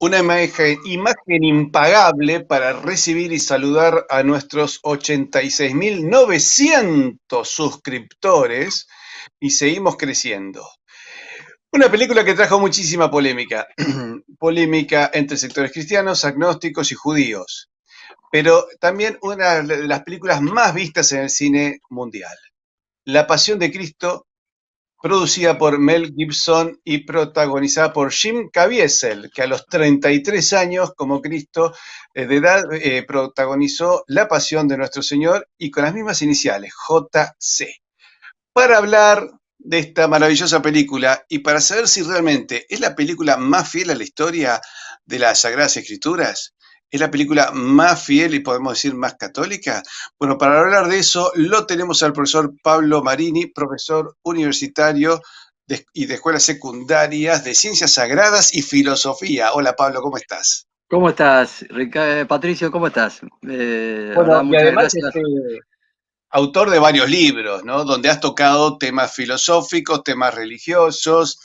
Una imagen impagable para recibir y saludar a nuestros 86.900 suscriptores y seguimos creciendo. Una película que trajo muchísima polémica, polémica entre sectores cristianos, agnósticos y judíos, pero también una de las películas más vistas en el cine mundial. La Pasión de Cristo, producida por Mel Gibson y protagonizada por Jim Caviezel, que a los 33 años, como Cristo de edad, protagonizó La Pasión de Nuestro Señor y con las mismas iniciales, JC. Para hablar de esta maravillosa película y para saber si realmente es la película más fiel a la historia de las Sagradas Escrituras, es la película más fiel y podemos decir más católica. Bueno, para hablar de eso lo tenemos al profesor Pablo Marini, profesor universitario y de escuelas secundarias de Ciencias Sagradas y Filosofía. Hola Pablo, ¿cómo estás? ¿Cómo estás, Patricio? ¿Cómo estás? La Bueno, verdad, y muchas además gracias. autor de varios libros, ¿no? Donde has tocado temas filosóficos, temas religiosos,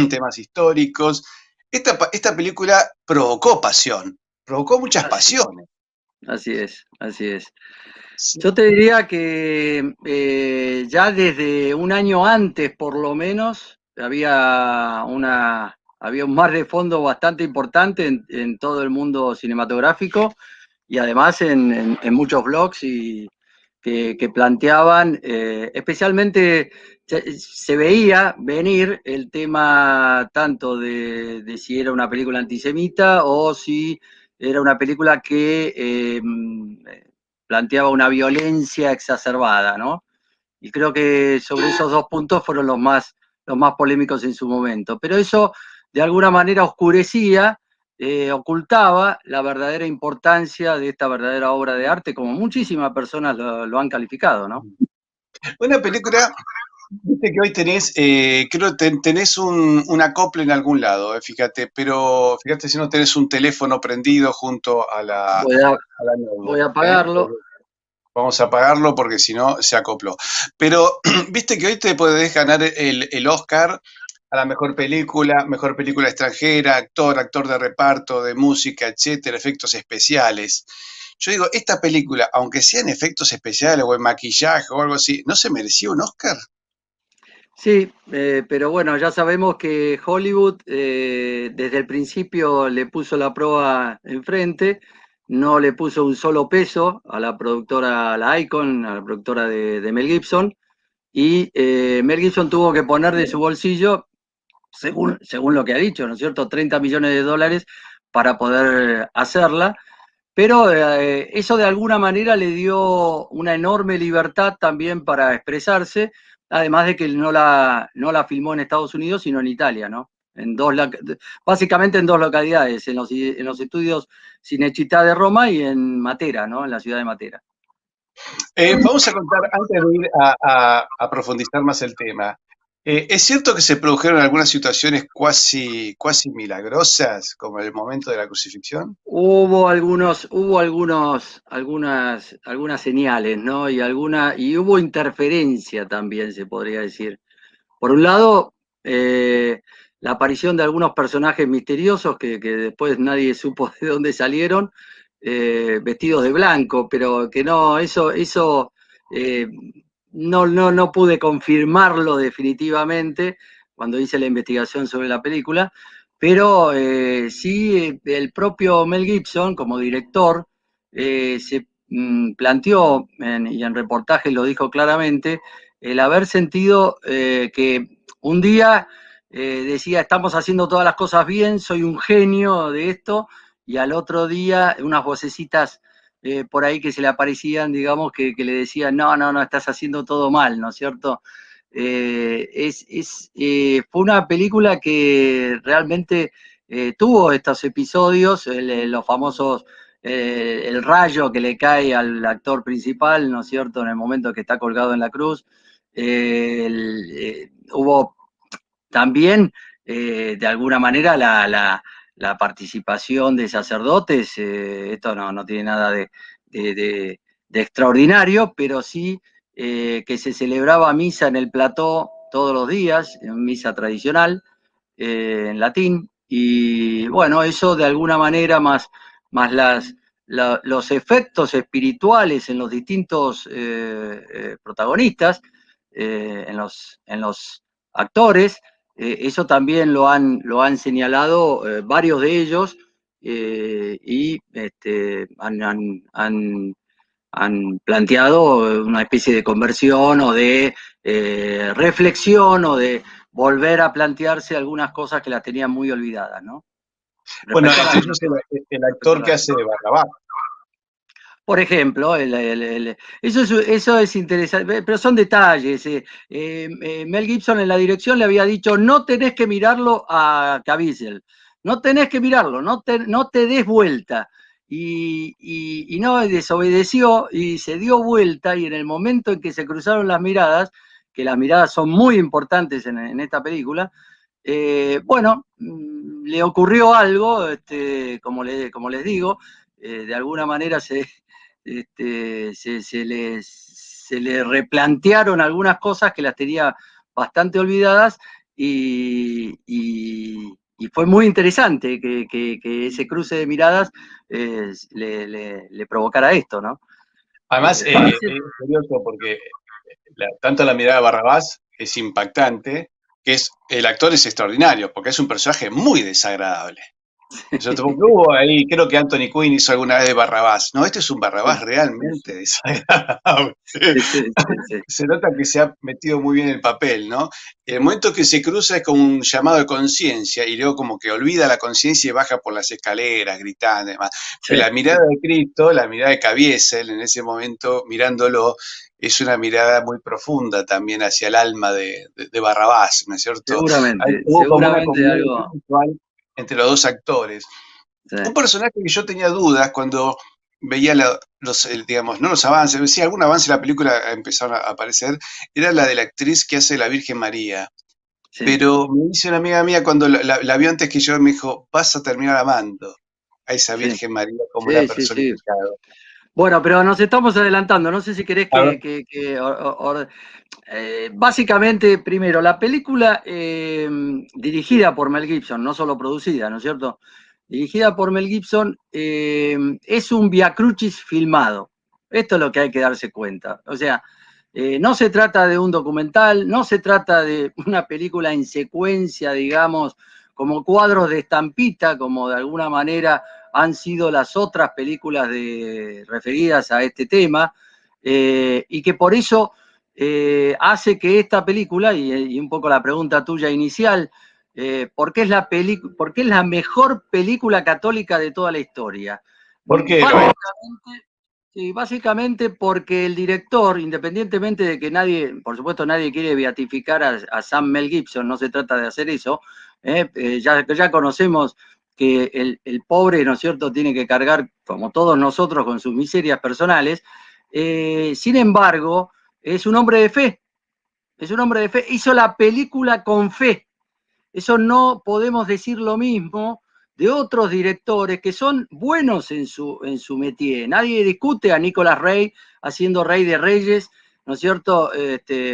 temas históricos. Esta película provocó pasión, provocó muchas Así, pasiones. así es, así es. Sí. Yo te diría que ya desde un año antes, por lo menos, había un mar de fondo bastante importante en todo el mundo cinematográfico y además en muchos blogs que planteaban, especialmente se veía venir el tema tanto de si era una película antisemita o si era una película que planteaba una violencia exacerbada, ¿no? Y creo que sobre esos dos puntos fueron los más polémicos en su momento. Pero eso de alguna manera oscurecía, ocultaba la verdadera importancia de esta verdadera obra de arte, como muchísimas personas lo han calificado, ¿no? Una película, viste que hoy tenés, creo que tenés un acople en algún lado, fíjate, pero fíjate si no tenés un teléfono prendido junto a Voy a, la voy notebook, a apagarlo. Vamos a apagarlo porque si no se acopló. Pero viste que hoy te podés ganar el Oscar a la mejor película extranjera, actor de reparto, de música, etcétera, efectos especiales. Yo digo, esta película, aunque sean efectos especiales o en maquillaje o algo así, ¿no se merecía un Oscar? Sí, pero bueno, ya sabemos que Hollywood desde el principio le puso la proa enfrente, no le puso un solo peso a la productora, a la Icon, a la productora de Mel Gibson, y Mel Gibson tuvo que poner de su bolsillo, según lo que ha dicho, ¿no es cierto?, 30 millones de dólares para poder hacerla, pero eso de alguna manera le dio una enorme libertad también para expresarse, además de que no la filmó en Estados Unidos, sino en Italia, ¿no? Básicamente en dos localidades, en los estudios Cinecittà de Roma y en Matera, ¿no? En la ciudad de Matera. Vamos a contar, antes de ir a profundizar más el tema, ¿es cierto que se produjeron algunas situaciones cuasi milagrosas, como en el momento de la crucifixión? Algunas señales, ¿no? Y hubo interferencia también, se podría decir. Por un lado, la aparición de algunos personajes misteriosos que después nadie supo de dónde salieron, vestidos de blanco, pero que no, eso eh, no pude confirmarlo definitivamente cuando hice la investigación sobre la película, pero sí el propio Mel Gibson como director se planteó, y en reportajes lo dijo claramente, el haber sentido que un día decía, estamos haciendo todas las cosas bien, soy un genio de esto, y al otro día unas vocecitas por ahí que se le aparecían, digamos, que le decían, no, estás haciendo todo mal, ¿no es cierto? Fue una película que realmente tuvo estos episodios, los famosos, el rayo que le cae al actor principal, ¿no es cierto?, en el momento que está colgado en la cruz. Hubo también, de alguna manera, la participación de sacerdotes. Esto no tiene nada de extraordinario, pero sí que se celebraba misa en el plató todos los días, en misa tradicional, en latín, y bueno, eso de alguna manera más los efectos espirituales en los distintos protagonistas, en los actores, eso también lo han señalado varios de ellos y han planteado una especie de conversión o de reflexión o de volver a plantearse algunas cosas que las tenían muy olvidadas, ¿no? Bueno, Respecto a la entre ellos el respecto a actor la que hace de Barrabás. Por ejemplo, eso es interesante, pero son detalles. Mel Gibson en la dirección le había dicho, no tenés que mirarlo a Caviezel, no tenés que mirarlo, no te des vuelta. Y no, desobedeció y se dio vuelta y en el momento en que se cruzaron las miradas, que las miradas son muy importantes en esta película, bueno, le ocurrió algo, como les digo, de alguna manera se le replantearon algunas cosas que las tenía bastante olvidadas y fue muy interesante que ese cruce de miradas le provocara esto, ¿no? Además, Parece, es curioso porque tanto la mirada de Barrabás es impactante, que el actor es extraordinario, porque es un personaje muy desagradable. Yo te hubo ahí, creo que Anthony Quinn hizo alguna vez de Barrabás. No, este es un Barrabás realmente desagradable. sí, sí, sí, Se nota que se ha metido muy bien el papel, ¿no? El momento que se cruza es como un llamado de conciencia y luego como que olvida la conciencia y baja por las escaleras gritando y demás. Pero sí, la mirada de Cristo, la mirada de Caviezel en ese momento mirándolo, es una mirada muy profunda también hacia el alma de Barrabás, ¿no es cierto? Hubo como una seguramente comunión algo. espiritual entre los dos actores. Sí, Un personaje que yo tenía dudas cuando veía digamos, no los avances, sí, algún avance de la película empezaron a aparecer, era la de la actriz que hace la Virgen María. sí, Pero me dice una amiga mía cuando la vio antes que yo, me dijo, vas a terminar amando a esa sí, Virgen María como la ha sí, sí, sí. personificado. Bueno, pero nos estamos adelantando. No sé si querés A ver, básicamente, primero, la película dirigida por Mel Gibson, no solo producida, ¿no es cierto? Dirigida por Mel Gibson, es un Via Crucis filmado. Esto es lo que hay que darse cuenta. O sea, no se trata de un documental, no se trata de una película en secuencia, digamos, como cuadros de estampita, como de alguna manera han sido las otras películas referidas a este tema, y que por eso hace que esta película, y un poco la pregunta tuya inicial, ¿por qué es la mejor película católica de toda la historia? ¿por qué lo es? Básicamente, sí, básicamente porque el director, independientemente de que nadie, por supuesto nadie quiere beatificar a Sam Mel Gibson, no se trata de hacer eso, ya conocemos que el pobre, ¿no es cierto?, tiene que cargar, como todos nosotros, con sus miserias personales. Sin embargo, es un hombre de fe, es un hombre de fe. Hizo la película con fe. Eso no podemos decir lo mismo de otros directores que son buenos en su métier. Nadie discute a Nicolas Rey haciendo Rey de Reyes, ¿no es cierto?,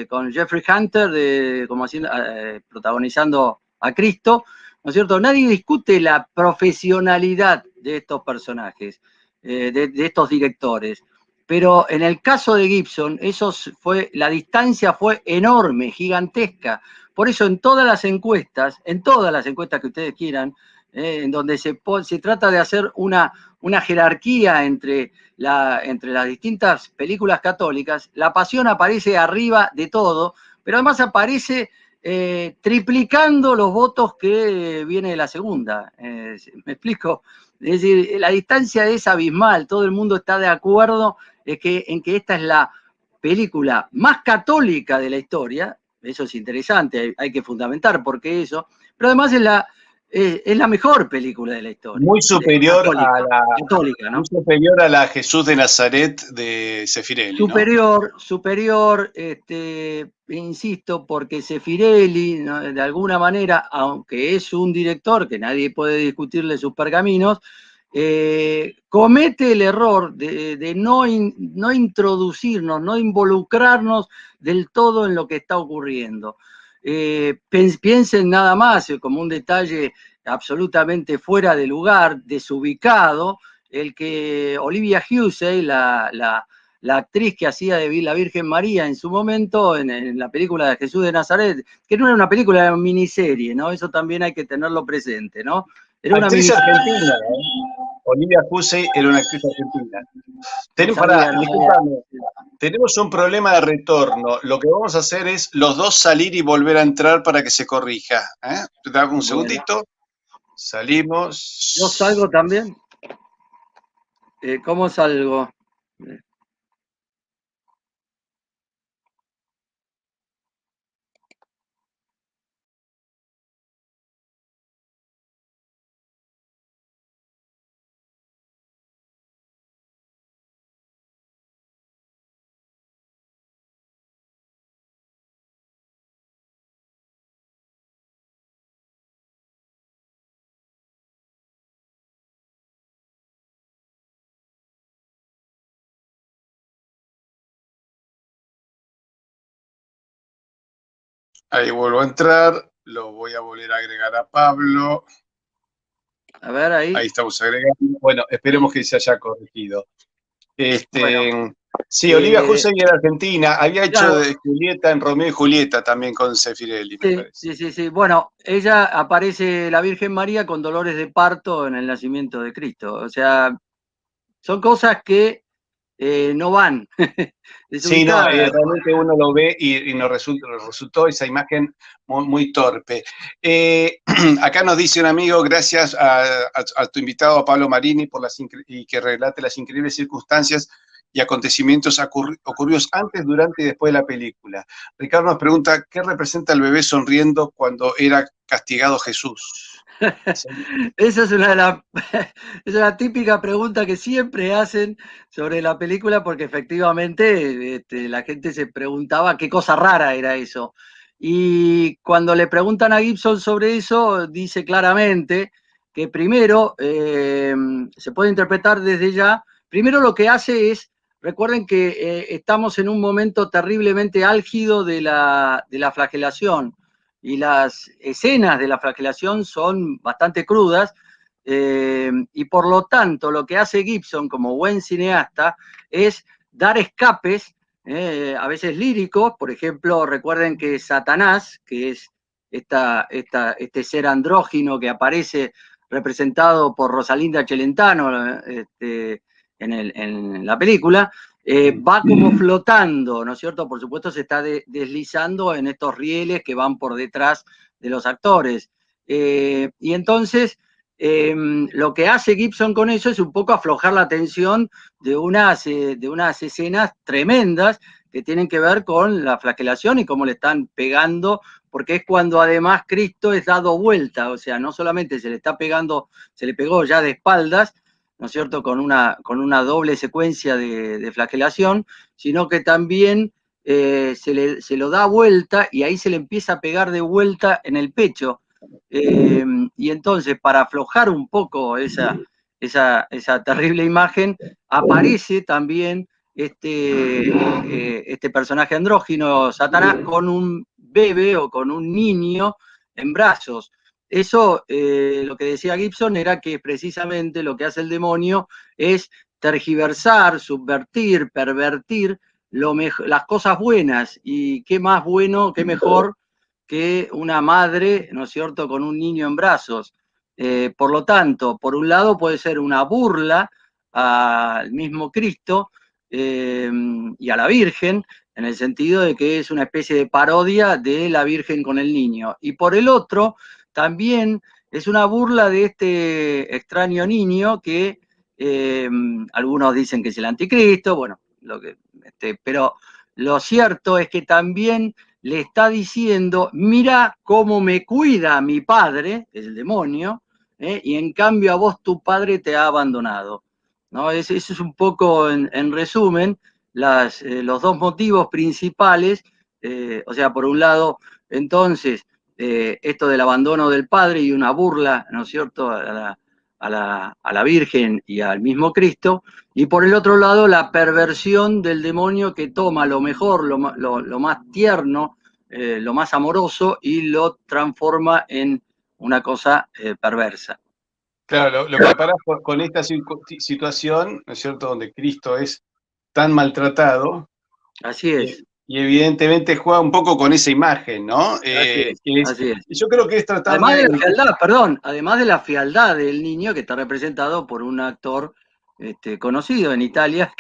con Jeffrey Hunter protagonizando a Cristo, ¿no es cierto? Nadie discute la profesionalidad de estos personajes, de estos directores. Pero en el caso de Gibson, la distancia fue enorme, gigantesca. Por eso en todas las encuestas que ustedes quieran, en donde se trata de hacer una jerarquía entre las distintas películas católicas, La Pasión aparece arriba de todo, pero además aparece triplicando los votos que viene de la segunda. ¿Me explico? Es decir, la distancia es abismal, todo el mundo está de acuerdo en que esta es la película más católica de la historia. Eso es interesante, hay que fundamentar por qué eso, pero además es la mejor película de la historia, Muy superior a católica, muy ¿no? superior a la Jesús de Nazaret de Sefirelli, ¿no? Superior, insisto, porque Sefirelli, ¿no?, de alguna manera, aunque es un director que nadie puede discutirle sus pergaminos, comete el error de no introducirnos, no involucrarnos del todo en lo que está ocurriendo. Piensen nada más, como un detalle absolutamente fuera de lugar, desubicado, el que Olivia Hussey, la actriz que hacía de la Virgen María en su momento, en la película de Jesús de Nazaret, que no era una película, era una miniserie, ¿no? Eso también hay que tenerlo presente, ¿no? Era una Actriz miniserie. argentina, ¿eh? Olivia Hussey era una actriz argentina. No Pará, sabía, no sabía. disculpame, tenemos un problema de retorno. Lo que vamos a hacer es los dos salir y volver a entrar para que se corrija. Dame un Bueno, segundito. yo Salimos. salgo también. ¿Cómo salgo? Ahí vuelvo a entrar. Lo voy a volver a agregar a Pablo. A ver, ahí. Ahí estamos agregando. Bueno, esperemos que se haya corregido. Bueno, Sí, Olivia Hussey era argentina. Había hecho claro, de Julieta en Romeo y Julieta también con Sefirelli, me sí, parece. sí, sí, sí. Bueno, ella aparece la Virgen María con dolores de parto en el nacimiento de Cristo. O sea, son cosas que no van, Sí, no, desubicadas. realmente uno lo ve y nos resultó esa imagen muy, muy torpe. Acá nos dice un amigo, gracias a tu invitado, a Pablo Marini, y que relate las increíbles circunstancias y acontecimientos ocurridos antes, durante y después de la película. Ricardo nos pregunta, ¿qué representa el bebé sonriendo cuando era castigado Jesús? Esa es una de las es una típica pregunta que siempre hacen sobre la película, porque efectivamente la gente se preguntaba qué cosa rara era eso. Y cuando le preguntan a Gibson sobre eso, dice claramente que primero se puede interpretar desde ya. Primero lo que hace es, recuerden que estamos en un momento terriblemente álgido de la flagelación y las escenas de la flagelación son bastante crudas, y por lo tanto lo que hace Gibson como buen cineasta es dar escapes, a veces líricos. Por ejemplo, recuerden que Satanás, que es este ser andrógino que aparece representado por Rosalinda Celentano en la película, va como flotando, ¿no es cierto? Por supuesto se está deslizando en estos rieles que van por detrás de los actores. Y entonces lo que hace Gibson con eso es un poco aflojar la tensión de unas escenas tremendas que tienen que ver con la flagelación y cómo le están pegando, porque es cuando además Cristo es dado vuelta, o sea, no solamente se le está pegando, se le pegó ya de espaldas, ¿no es cierto?, con una doble secuencia de flagelación, sino que también se lo da vuelta y ahí se le empieza a pegar de vuelta en el pecho. Y entonces, para aflojar un poco esa terrible imagen, aparece también este personaje andrógino, Satanás, con un bebé o con un niño en brazos. Eso, lo que decía Gibson, era que precisamente lo que hace el demonio es tergiversar, subvertir, pervertir las cosas buenas. Y qué más bueno, qué mejor que una madre, ¿no es cierto?, con un niño en brazos. Por lo tanto, por un lado puede ser una burla al mismo Cristo y a la Virgen, en el sentido de que es una especie de parodia de la Virgen con el niño. Y por el otro, también es una burla de este extraño niño que algunos dicen que es el anticristo, bueno, pero lo cierto es que también le está diciendo, mira cómo me cuida mi padre, que es el demonio, y en cambio a vos tu padre te ha abandonado. ¿No? Eso es un poco, en resumen, los dos motivos principales. O sea, por un lado, entonces, esto del abandono del padre y una burla, ¿no es cierto?, a la Virgen y al mismo Cristo, y por el otro lado la perversión del demonio que toma lo mejor, lo más tierno, lo más amoroso, y lo transforma en una cosa perversa. Claro, lo comparás con esta situación, ¿no es cierto?, donde Cristo es tan maltratado, Así es, y evidentemente juega un poco con esa imagen, ¿no? así es, así es. Yo creo que es tratar Además de de... la fealdad, perdón, además de la fealdad del niño que está representado por un actor conocido en Italia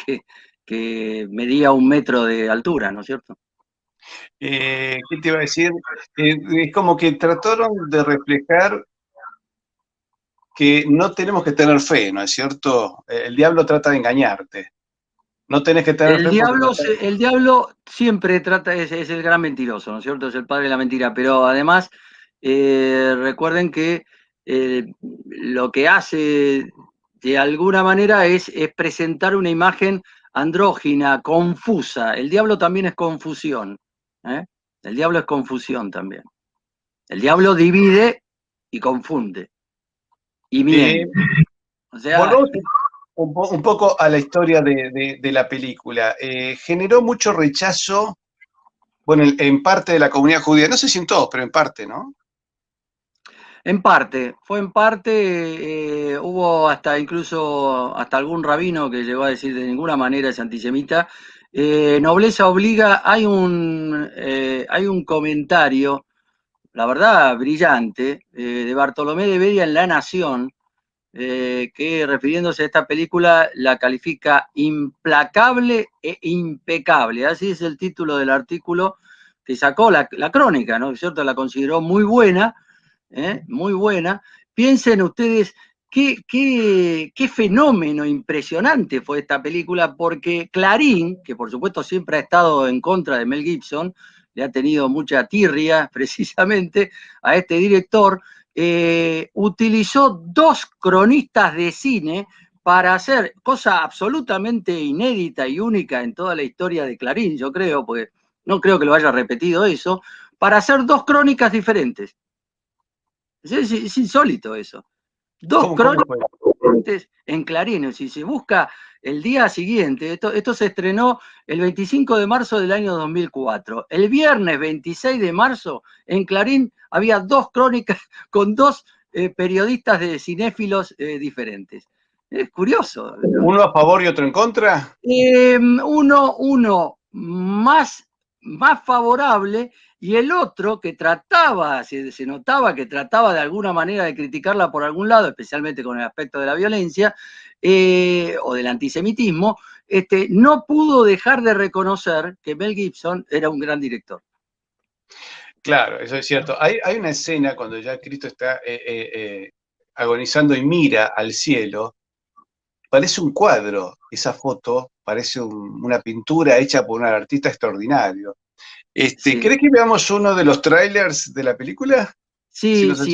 que medía 1 metro de altura, ¿no es cierto? ¿Qué te iba a decir? Es como que trataron de reflejar que no tenemos que tener fe, ¿no es cierto? El diablo trata de engañarte. No tenés que tener fe porque trata... El diablo siempre trata, es el gran mentiroso, ¿no es cierto? Es el padre de la mentira, pero además recuerden que lo que hace de alguna manera es presentar una imagen andrógina, confusa. El diablo también es confusión. ¿Eh? El diablo es confusión también. El diablo divide y confunde y Eh, miente. O sea, volvamos un poco a la historia de la película. Generó mucho rechazo, bueno, en parte de la comunidad judía, no sé si en todos, pero en parte, ¿no? en parte, fue en parte, hubo hasta incluso hasta algún rabino que llegó a decir de ninguna manera es antisemita. Nobleza obliga, hay un comentario, la verdad, brillante, de Bartolomé de Bedia en La Nación, que refiriéndose a esta película la califica implacable e impecable. Así es el título del artículo que sacó la crónica, ¿no es cierto? La consideró muy buena, muy buena. Piensen ustedes qué fenómeno impresionante fue esta película, porque Clarín, que por supuesto siempre ha estado en contra de Mel Gibson, le ha tenido mucha tirria precisamente a este director, utilizó 2 cronistas de cine para hacer cosa absolutamente inédita y única en toda la historia de Clarín, yo creo, porque no creo que lo haya repetido eso, para hacer 2 crónicas diferentes. Es insólito eso. Dos ¿Cómo crónicas fue? diferentes en Clarín. Si se busca el día siguiente, esto se estrenó el 25 de marzo del año 2004. El viernes 26 de marzo en Clarín había 2 crónicas con 2 periodistas de cinéfilos diferentes. Es curioso, ¿no? ¿Uno a favor y otro en contra? Uno más favorable y el otro que trataba, se notaba que trataba de alguna manera de criticarla por algún lado, especialmente con el aspecto de la violencia o del antisemitismo, no pudo dejar de reconocer que Mel Gibson era un gran director. Claro, eso es cierto. Hay una escena cuando ya Cristo está agonizando y mira al cielo, parece un cuadro, esa foto parece una pintura hecha por un artista extraordinario. Sí. ¿Crees que veamos uno de los trailers de la película? Si Sí, nos hace-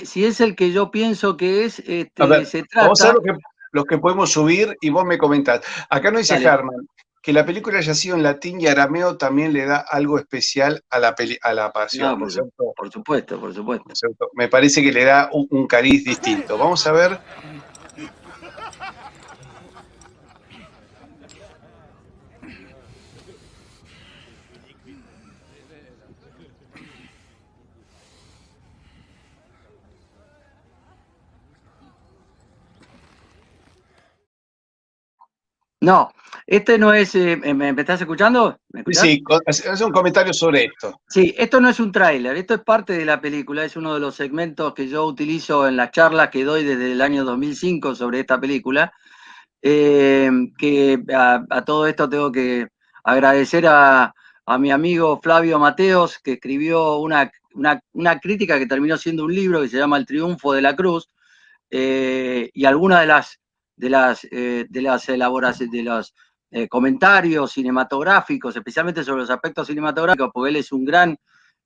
si es el que yo pienso que es, A ver, se vamos a ver trata, los que podemos subir y vos me comentás. Acá no dice dale, Harman que la película haya sido en latín y arameo también le da algo especial a a la pasión, no, ¿no es cierto? por supuesto, por ¿No supuesto. es cierto? Me parece que le da un cariz distinto. Vamos a ver. No, este no es, ¿me estás escuchando? ¿Me escuchás? Sí, hace un comentario sobre esto. Sí, esto no es un tráiler, esto es parte de la película, es uno de los segmentos que yo utilizo en las charlas que doy desde el año 2005 sobre esta película, que a todo esto tengo que agradecer a mi amigo Flavio Mateos, que escribió una crítica que terminó siendo un libro que se llama El triunfo de la cruz, y algunas de las elaboraciones, de los comentarios cinematográficos, especialmente sobre los aspectos cinematográficos, porque él es un gran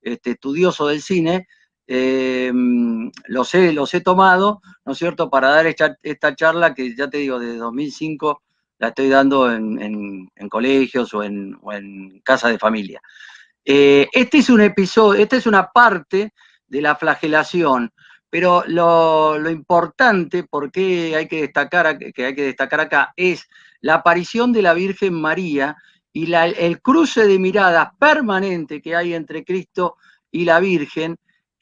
estudioso del cine, los he tomado, ¿no es cierto?, para dar esta charla que ya te digo, desde 2005 la estoy dando en colegios o en casa de familia. Este es un episodio, esta es una parte de la flagelación, pero lo importante, porque hay que destacar acá, es la aparición de la Virgen María y el cruce de miradas permanente que hay entre Cristo y la Virgen,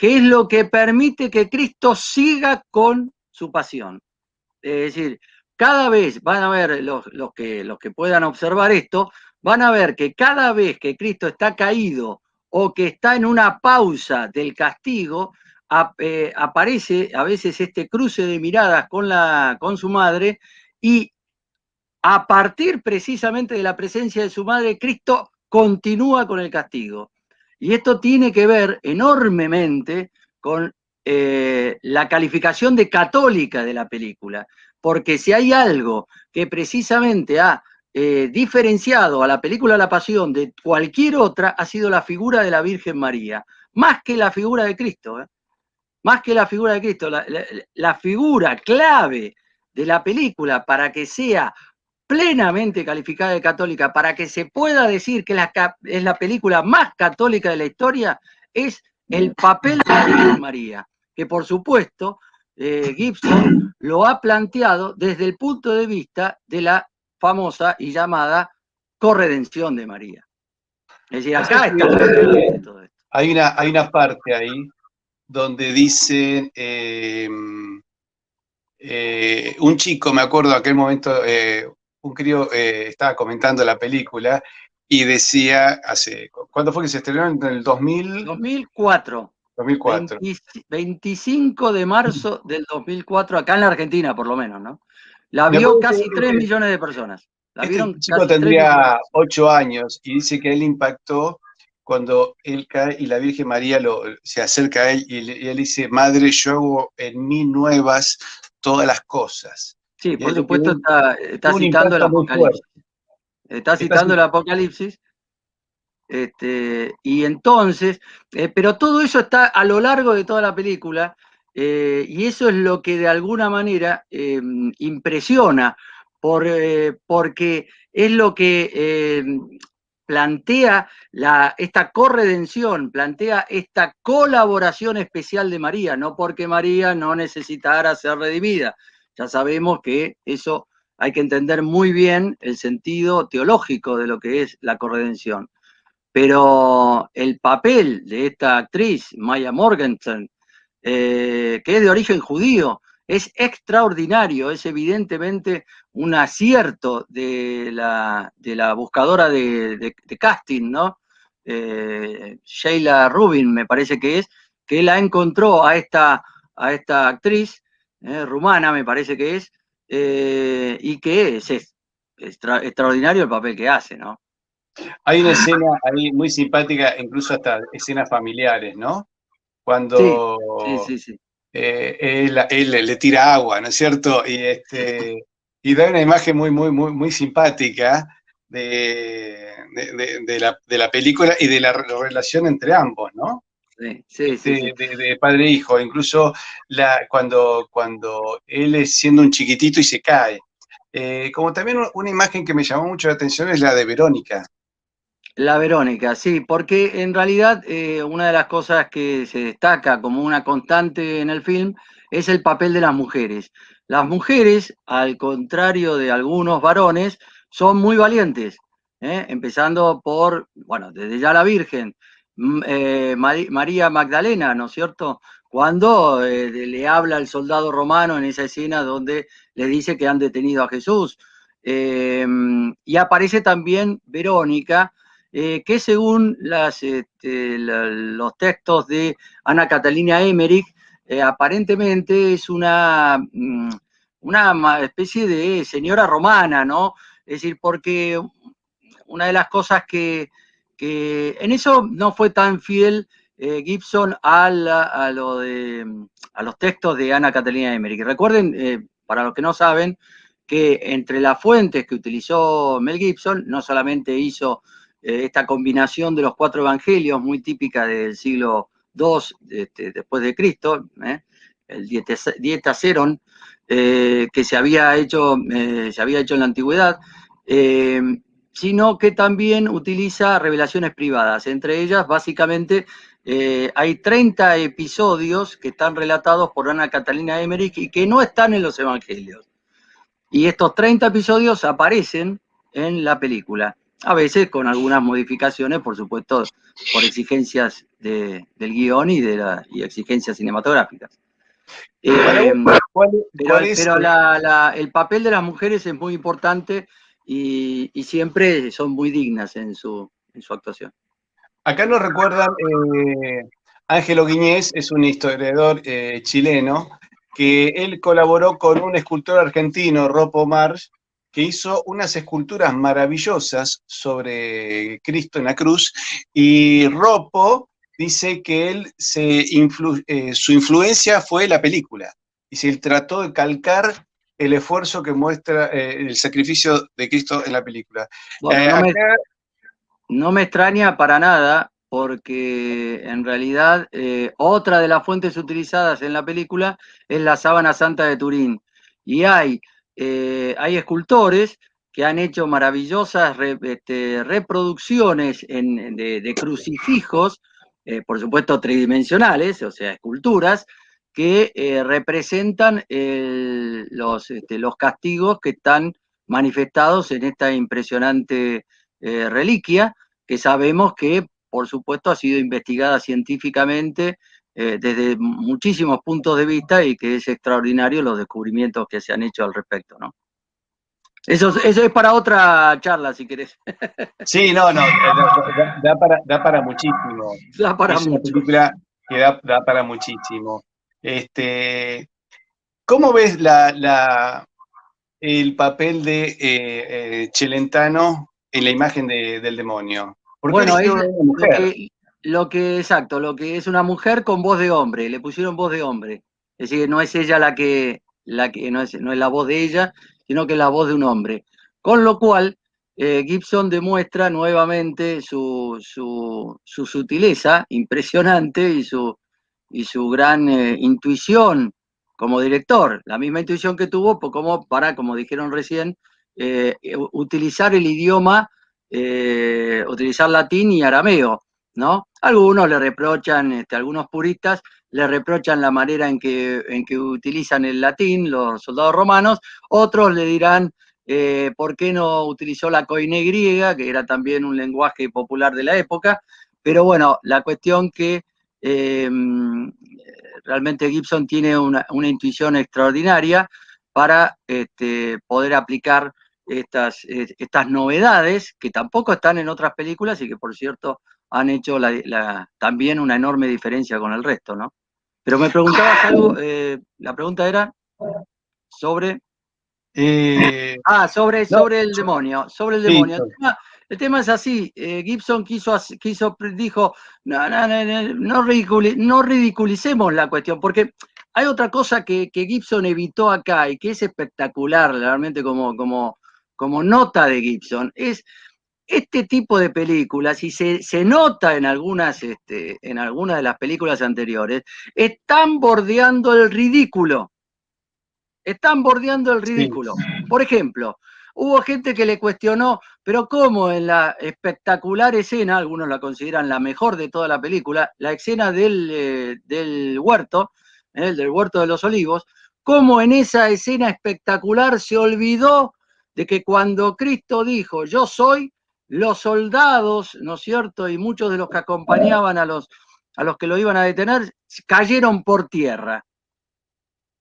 que es lo que permite que Cristo siga con su pasión. Es decir, cada vez van a ver los que puedan observar esto, van a ver que cada vez que Cristo está caído o que está en una pausa del castigo, aparece a veces este cruce de miradas con su madre, y a partir precisamente de la presencia de su madre, Cristo continúa con el castigo. Y esto tiene que ver enormemente con la calificación de católica de la película, porque si hay algo que precisamente ha diferenciado a la película La Pasión de cualquier otra, ha sido la figura de la Virgen María, más que la figura de Cristo, más que la figura de Cristo, la figura clave de la película para que sea plenamente calificada de católica, para que se pueda decir que es la película más católica de la historia, es el papel de la Virgen María, que por supuesto Gibson lo ha planteado desde el punto de vista de la famosa y llamada corredención de María. Es decir, acá está todo esto. Hay una parte ahí donde dicen, un chico, me acuerdo en aquel momento, un crío estaba comentando la película y decía, ¿cuándo fue que se estrenó? ¿En el 2000? 2004. 2004. 25 de marzo del 2004, acá en la Argentina por lo menos, ¿no? La vio casi 3 millones de personas. La vieron chico casi 3 tendría millones. 8 años y dice que él impactó cuando él cae y la Virgen María se acerca a él y él dice, Madre, yo hago en mí nuevas todas las cosas. Sí, Y por es lo que supuesto está un citando el impacto muy fuerte. Apocalipsis. Está citando el Apocalipsis. Y entonces, pero todo eso está a lo largo de toda la película, y eso es lo que de alguna manera impresiona, porque es lo que plantea esta corredención, plantea esta colaboración especial de María, no porque María no necesitara ser redimida. Ya sabemos que eso hay que entender muy bien el sentido teológico de lo que es la corredención. Pero el papel de esta actriz, Maya Morgenstern, que es de origen judío, es extraordinario, es evidentemente un acierto de la buscadora de casting, ¿no? Sheila Rubin, me parece que la encontró a esta actriz, rumana, me parece que es, y que es extraordinario el papel que hace, ¿no? Hay una escena ahí muy simpática, incluso hasta escenas familiares, ¿no? Sí, Cuando sí. él le tira agua, ¿no es cierto? Y da una imagen muy simpática de la película y de la relación entre ambos, ¿no? Sí. De padre e hijo, incluso cuando él es siendo un chiquitito y se cae. Como también una imagen que me llamó mucho la atención es la de Verónica. La Verónica, sí, porque en realidad una de las cosas que se destaca como una constante en el film es el papel de las mujeres. Las mujeres, al contrario de algunos varones, son muy valientes, empezando por, bueno, desde ya la Virgen, María Magdalena, ¿no es cierto? Cuando le habla al soldado romano en esa escena donde le dice que han detenido a Jesús. Y aparece también Verónica, que según los textos de Ana Catalina Emmerich, aparentemente es una especie de señora romana, ¿no? Es decir, porque una de las cosas que en eso no fue tan fiel Gibson a los textos de Ana Catalina Emmerich. Recuerden, para los que no saben, que entre las fuentes que utilizó Mel Gibson, no solamente hizo esta combinación de los 4 evangelios, muy típica del siglo II después de Cristo, el Dieta Seron, que se había hecho en la antigüedad, sino que también utiliza revelaciones privadas. Entre ellas, básicamente, hay 30 episodios que están relatados por Ana Catalina Emmerich y que no están en los evangelios. Y estos 30 episodios aparecen en la película. a veces con algunas modificaciones, por supuesto, por exigencias del guión y exigencias cinematográficas. Para Eh, vos, ¿cuál es? pero el papel de las mujeres es muy importante y siempre son muy dignas en su actuación. Acá nos recuerdan, Ángelo Guiñez es un historiador chileno, que él colaboró con un escultor argentino, Ropo Marx, que hizo unas esculturas maravillosas sobre Cristo en la cruz, y Ropo dice que su influencia fue la película, y se trató de calcar el esfuerzo que muestra el sacrificio de Cristo en la película. Bueno, Acá, no me extraña para nada, porque en realidad otra de las fuentes utilizadas en la película es la Sábana Santa de Turín. Y hay escultores que han hecho maravillosas reproducciones de crucifijos, por supuesto tridimensionales, o sea, esculturas, que representan los castigos que están manifestados en esta impresionante reliquia, que sabemos que, por supuesto, ha sido investigada científicamente desde muchísimos puntos de vista y que es extraordinario los descubrimientos que se han hecho al respecto, ¿no? Eso es para otra charla, si querés. sí, no, no, da para muchísimo. Da para Es una mucho. película que da para muchísimo. Este, ¿Cómo ves el papel de Celentano en la imagen del demonio? ¿Por qué Bueno, eligieron a una mujer? exacto, lo que es una mujer con voz de hombre, le pusieron voz de hombre. Es decir, no es ella no es la voz de ella, sino que es la voz de un hombre. Con lo cual, Gibson demuestra nuevamente su sutileza impresionante y su gran intuición como director. La misma intuición que tuvo como dijeron recién, utilizar el idioma, utilizar latín y arameo, ¿no? Algunos le reprochan, algunos puristas le reprochan la manera en que utilizan el latín los soldados romanos, otros le dirán por qué no utilizó la koiné griega, que era también un lenguaje popular de la época, pero bueno, la cuestión que realmente Gibson tiene una intuición extraordinaria para poder aplicar estas novedades que tampoco están en otras películas y que, por cierto, han hecho también una enorme diferencia con el resto, ¿no? Pero me preguntabas algo, la pregunta era sobre... Eh, no, Sobre el demonio, sobre el sí, demonio. El tema es así, Gibson dijo, no ridiculicemos la cuestión, porque hay otra cosa que Gibson evitó acá y que es espectacular realmente como nota de Gibson, es este tipo de películas, y se nota en algunas de las películas anteriores, están bordeando el ridículo. Están bordeando el sí, ridículo. Por ejemplo, hubo gente que le cuestionó, pero cómo en la espectacular escena, algunos la consideran la mejor de toda la película, la escena del huerto, del huerto de los olivos, cómo en esa escena espectacular se olvidó de que cuando Cristo dijo, yo soy, los soldados, ¿no es cierto? Y muchos de los que acompañaban a los que lo iban a detener, cayeron por tierra.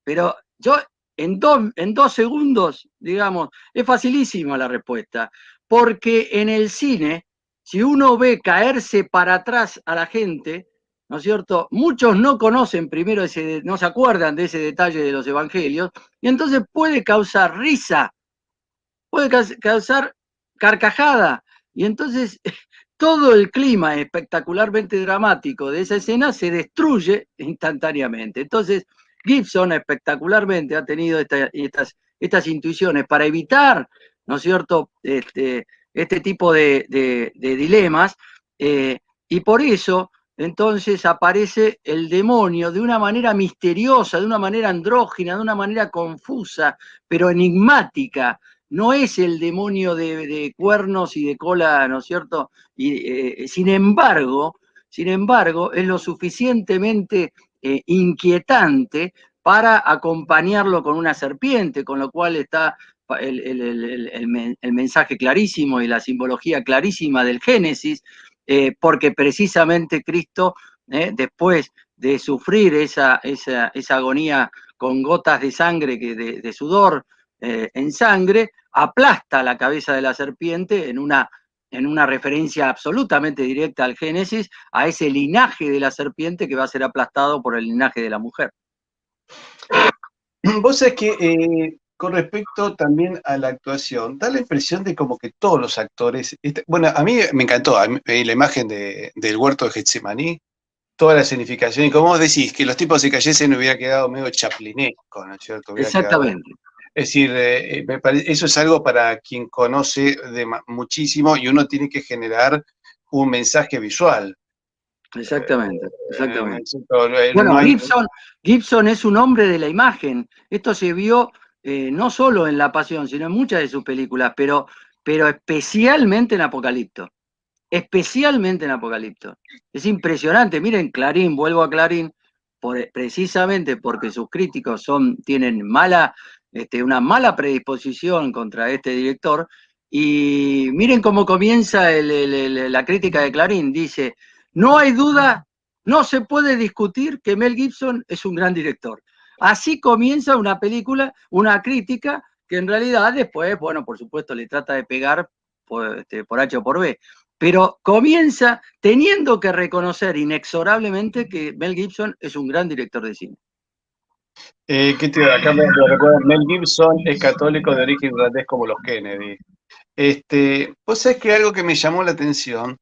Pero yo en 2 segundos, digamos, es facilísima la respuesta, porque en el cine, si uno ve caerse para atrás a la gente, ¿no es cierto? Muchos no conocen primero no se acuerdan de ese detalle de los evangelios, y entonces puede causar risa, puede causar carcajada, y entonces todo el clima espectacularmente dramático de esa escena se destruye instantáneamente. Entonces, Gibson espectacularmente ha tenido estas intuiciones para evitar, ¿no es cierto?, este tipo de dilemas, y por eso entonces aparece el demonio de una manera misteriosa, de una manera andrógina, de una manera confusa, pero enigmática. No es el demonio de cuernos y de cola, ¿no es cierto? Y sin embargo, es lo suficientemente inquietante para acompañarlo con una serpiente, con lo cual está el mensaje clarísimo y la simbología clarísima del Génesis, porque precisamente Cristo, después de sufrir esa agonía con gotas de sangre, de sudor en sangre, aplasta la cabeza de la serpiente en una referencia absolutamente directa al Génesis, a ese linaje de la serpiente que va a ser aplastado por el linaje de la mujer. Vos sabés que con respecto también a la actuación, da la impresión de como que todos los actores, bueno, a mí me encantó la imagen del huerto de Getsemaní, toda la escenificación, y como vos decís, que los tipos se cayesen hubiera quedado medio chaplinesco, ¿no es cierto? Hubiera quedado, Exactamente. es decir, eso es algo para quien conoce muchísimo y uno tiene que generar un mensaje visual. Exactamente, exactamente. No Bueno, hay, Gibson es un hombre de la imagen. Esto se vio no solo en La Pasión, sino en muchas de sus películas, pero especialmente en Apocalipto. Especialmente en Apocalipto. Es impresionante. Miren, Clarín, vuelvo a Clarín, precisamente porque sus críticos tienen una mala predisposición contra este director. Y miren cómo comienza la crítica de Clarín. Dice, no hay duda, no se puede discutir que Mel Gibson es un gran director. Así comienza una película, una crítica, que en realidad después, bueno, por supuesto, le trata de pegar por H o por B, pero comienza teniendo que reconocer inexorablemente que Mel Gibson es un gran director de cine. acá me recuerda, Mel Gibson es católico de origen irlandés como los Kennedy. Vos sabés que algo que me llamó la atención,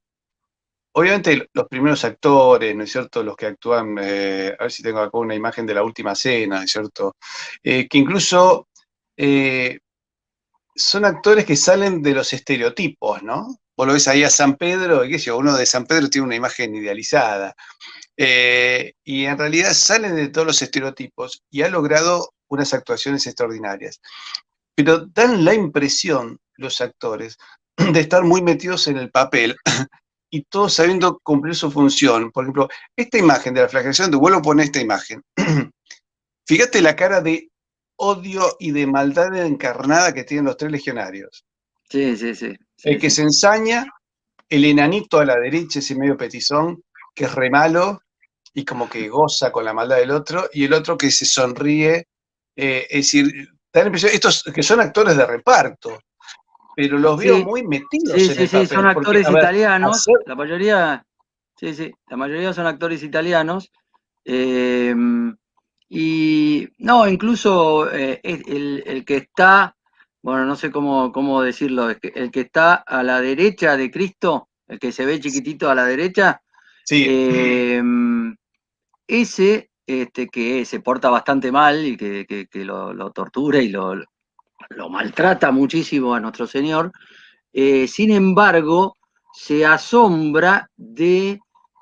obviamente los primeros actores, ¿no es cierto? Los que actúan, a ver si tengo acá una imagen de la última cena, ¿no es cierto? Que incluso son actores que salen de los estereotipos, ¿no? Vos lo ves ahí a San Pedro, y qué sé yo, uno de San Pedro tiene una imagen idealizada. Y en realidad salen de todos los estereotipos y ha logrado unas actuaciones extraordinarias. Pero dan la impresión, los actores, de estar muy metidos en el papel y todos sabiendo cumplir su función. Por ejemplo, esta imagen de la flagelación, te vuelvo a poner esta imagen. Fíjate la cara de odio y de maldad encarnada que tienen los tres legionarios. Sí, sí, sí. El que se ensaña, el enanito a la derecha, ese medio petizón, que es re malo y como que goza con la maldad del otro, y el otro que se sonríe. Es decir, da la impresión, estos que son actores de reparto, pero los veo Sí, muy metidos sí, en sí, el sí, son papel, porque, actores a ver, italianos, hacer, la mayoría, sí, sí, la mayoría son actores italianos. eh, y no, incluso el que está, bueno, no sé cómo decirlo, el que está a la derecha de Cristo, el que se ve chiquitito a la derecha, sí, eh, ese que se porta bastante mal y que lo tortura y lo maltrata muchísimo a nuestro Señor, sin embargo, se asombra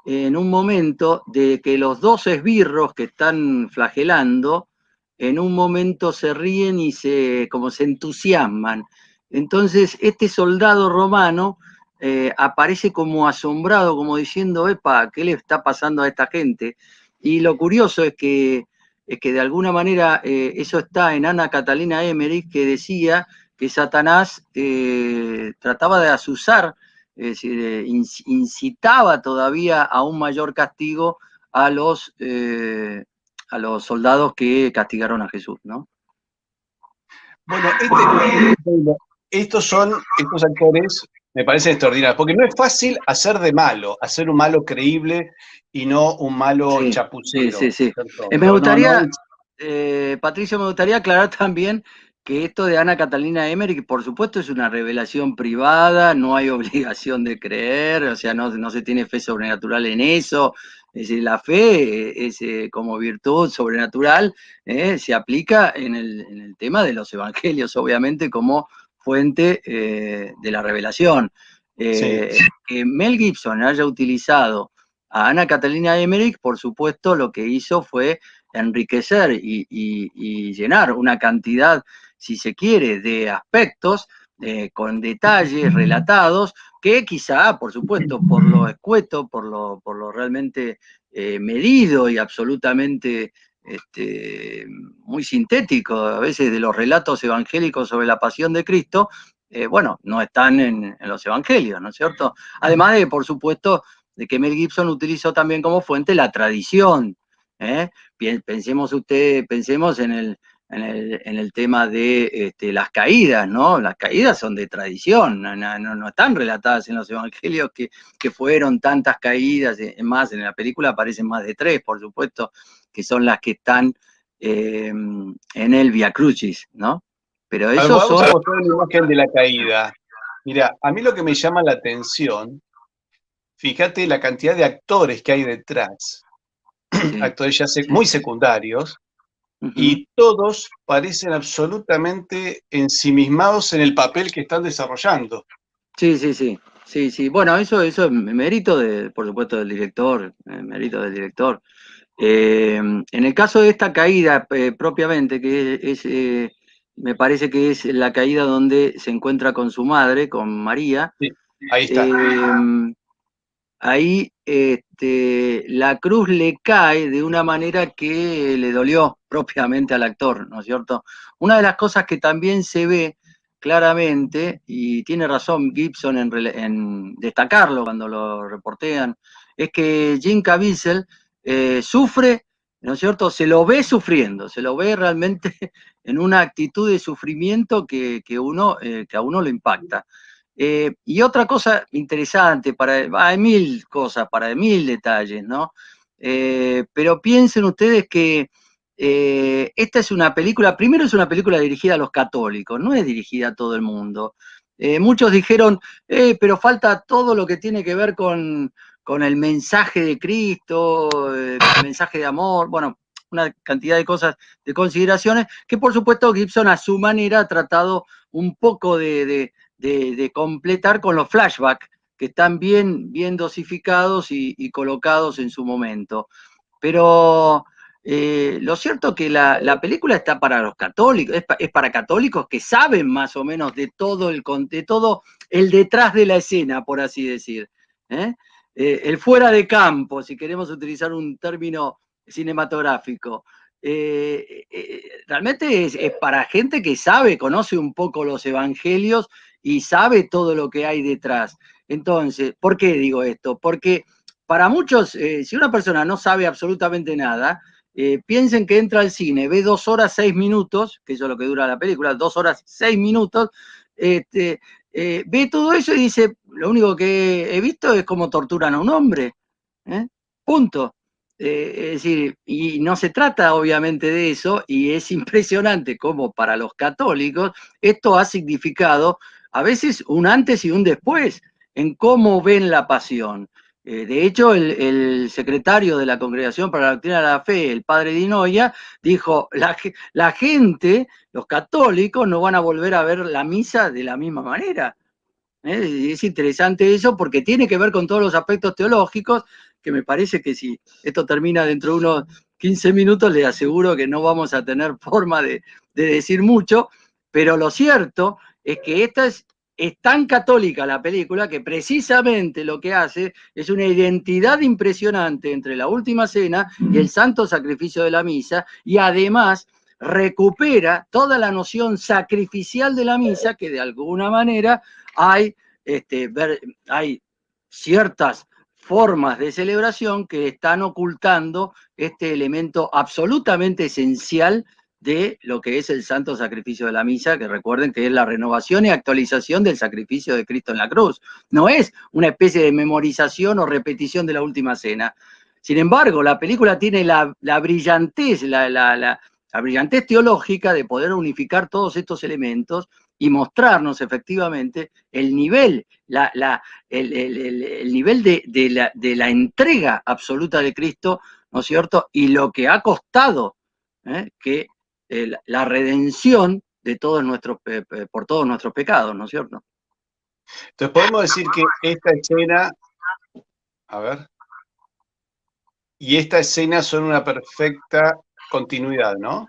en un momento, de que los dos esbirros que están flagelando, en un momento se ríen y como se entusiasman. Entonces, este soldado romano aparece como asombrado, como diciendo, epa, ¿qué le está pasando a esta gente? Y lo curioso es que de alguna manera eso está en Ana Catalina Emmerich, que decía que Satanás trataba de azuzar, es decir, incitaba todavía a un mayor castigo a los soldados que castigaron a Jesús, ¿no? bueno, estos actores me parecen extraordinarios, porque no es fácil hacer de malo, hacer un malo creíble y no un malo Sí, sí, sí, chapucero, sí. ¿cierto? Me No gustaría, es, Patricio, me gustaría aclarar también que esto de Ana Catalina Emmerich, por supuesto, es una revelación privada, no hay obligación de creer, o sea, no se tiene fe sobrenatural en eso. Es decir, la fe es como virtud sobrenatural, se aplica en el tema de los evangelios, obviamente, como fuente de la revelación. sí. Que Mel Gibson haya utilizado a Ana Catalina Emmerich, por supuesto, lo que hizo fue enriquecer y llenar una cantidad, si se quiere, de aspectos con detalles relatados, que quizá, por supuesto, por lo escueto, por lo realmente medido y absolutamente muy sintético, a veces de los relatos evangélicos sobre la pasión de Cristo, bueno, no están en los evangelios, ¿no es cierto? Además de, por supuesto, de que Mel Gibson utilizó también como fuente la tradición. ¿Eh? Pensemos en el tema de las caídas, ¿no? Las caídas son de tradición, no están relatadas en los evangelios que fueron tantas caídas, es más, en la película aparecen más de 3, por supuesto, que son las que están en el Via Crucis, ¿no? Pero A ver, esos vamos son... a mostrar una imagen de la caída. Mira, a mí lo que me llama la atención, fíjate la cantidad de actores que hay detrás, Sí, actores ya sí. muy secundarios, Ujú. y todos parecen absolutamente ensimismados en el papel que están desarrollando. Sí, sí, sí. Sí, sí. Bueno, eso es mérito de, por supuesto, del director, mérito del director. En el caso de esta caída propiamente, que me parece que es la caída donde se encuentra con su madre, con María, Sí, ahí está. eh, ahí la cruz le cae de una manera que le dolió propiamente al actor, ¿no es cierto? Una de las cosas que también se ve claramente, y tiene razón Gibson en destacarlo cuando lo reportean, es que Jim Caviezel sufre, ¿no es cierto? Se lo ve sufriendo, se lo ve realmente en una actitud de sufrimiento que a uno lo impacta. Y otra cosa interesante, hay mil cosas, para mil detalles, ¿no? Pero piensen ustedes que esta es una película, primero es una película dirigida a los católicos, no es dirigida a todo el mundo. Muchos dijeron, pero falta todo lo que tiene que ver con el mensaje de Cristo, el mensaje de amor, bueno, una cantidad de cosas, de consideraciones, que por supuesto Gibson a su manera ha tratado un poco de completar con los flashbacks que están bien dosificados y colocados en su momento. Pero lo cierto es que la película está para los católicos, es para católicos que saben más o menos de todo el detrás de la escena, por así decir. ¿Eh? El fuera de campo, si queremos utilizar un término cinematográfico. Realmente es para gente que sabe, conoce un poco los evangelios y sabe todo lo que hay detrás. Entonces, ¿por qué digo esto? Porque para muchos, si una persona no sabe absolutamente nada, piensen que entra al cine, ve 2 horas 6 minutos, que eso es lo que dura la película, 2 horas 6 minutos, este, ve todo eso y dice, lo único que he visto es cómo torturan a un hombre. ¿Eh? Punto. Es decir, y no se trata obviamente de eso, y es impresionante cómo para los católicos esto ha significado a veces un antes y un después en cómo ven la pasión. De hecho, el secretario de la Congregación para la Doctrina de la Fe, el padre Di Noia, dijo, la gente, los católicos, no van a volver a ver la misa de la misma manera. Es interesante eso porque tiene que ver con todos los aspectos teológicos, que me parece que si esto termina dentro de unos 15 minutos, les aseguro que no vamos a tener forma de decir mucho, pero lo cierto es que es tan católica la película que precisamente lo que hace es una identidad impresionante entre la última cena y el santo sacrificio de la misa, y además recupera toda la noción sacrificial de la misa que de alguna manera hay, hay ciertas formas de celebración que están ocultando este elemento absolutamente esencial de lo que es el santo sacrificio de la misa, que recuerden que es la renovación y actualización del sacrificio de Cristo en la cruz. No es una especie de memorización o repetición de la última cena. Sin embargo, la película tiene la brillantez, la brillantez teológica de poder unificar todos estos elementos y mostrarnos efectivamente el nivel, el nivel de la entrega absoluta de Cristo, ¿no es cierto? Y lo que ha costado que la redención de todos por todos nuestros pecados, ¿no es cierto? Entonces podemos decir que esta escena, a ver, y esta escena son una perfecta continuidad, ¿no?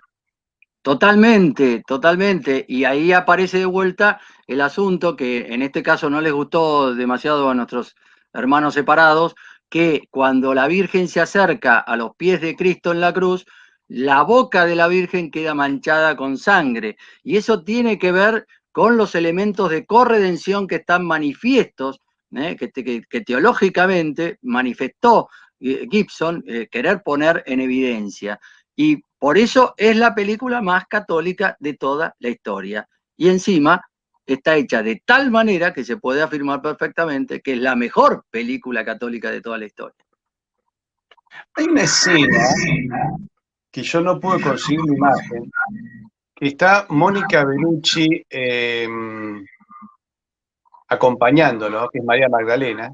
Totalmente, totalmente. Y ahí aparece de vuelta el asunto que en este caso no les gustó demasiado a nuestros hermanos separados, que cuando la Virgen se acerca a los pies de Cristo en la cruz, la boca de la Virgen queda manchada con sangre. Y eso tiene que ver con los elementos de corredención que están manifiestos, que teológicamente manifestó Gibson, querer poner en evidencia. Y por eso es la película más católica de toda la historia. Y encima está hecha de tal manera que se puede afirmar perfectamente que es la mejor película católica de toda la historia. Hay una escena que yo no puedo conseguir la imagen, que está Mónica Bellucci acompañándolo, que es María Magdalena,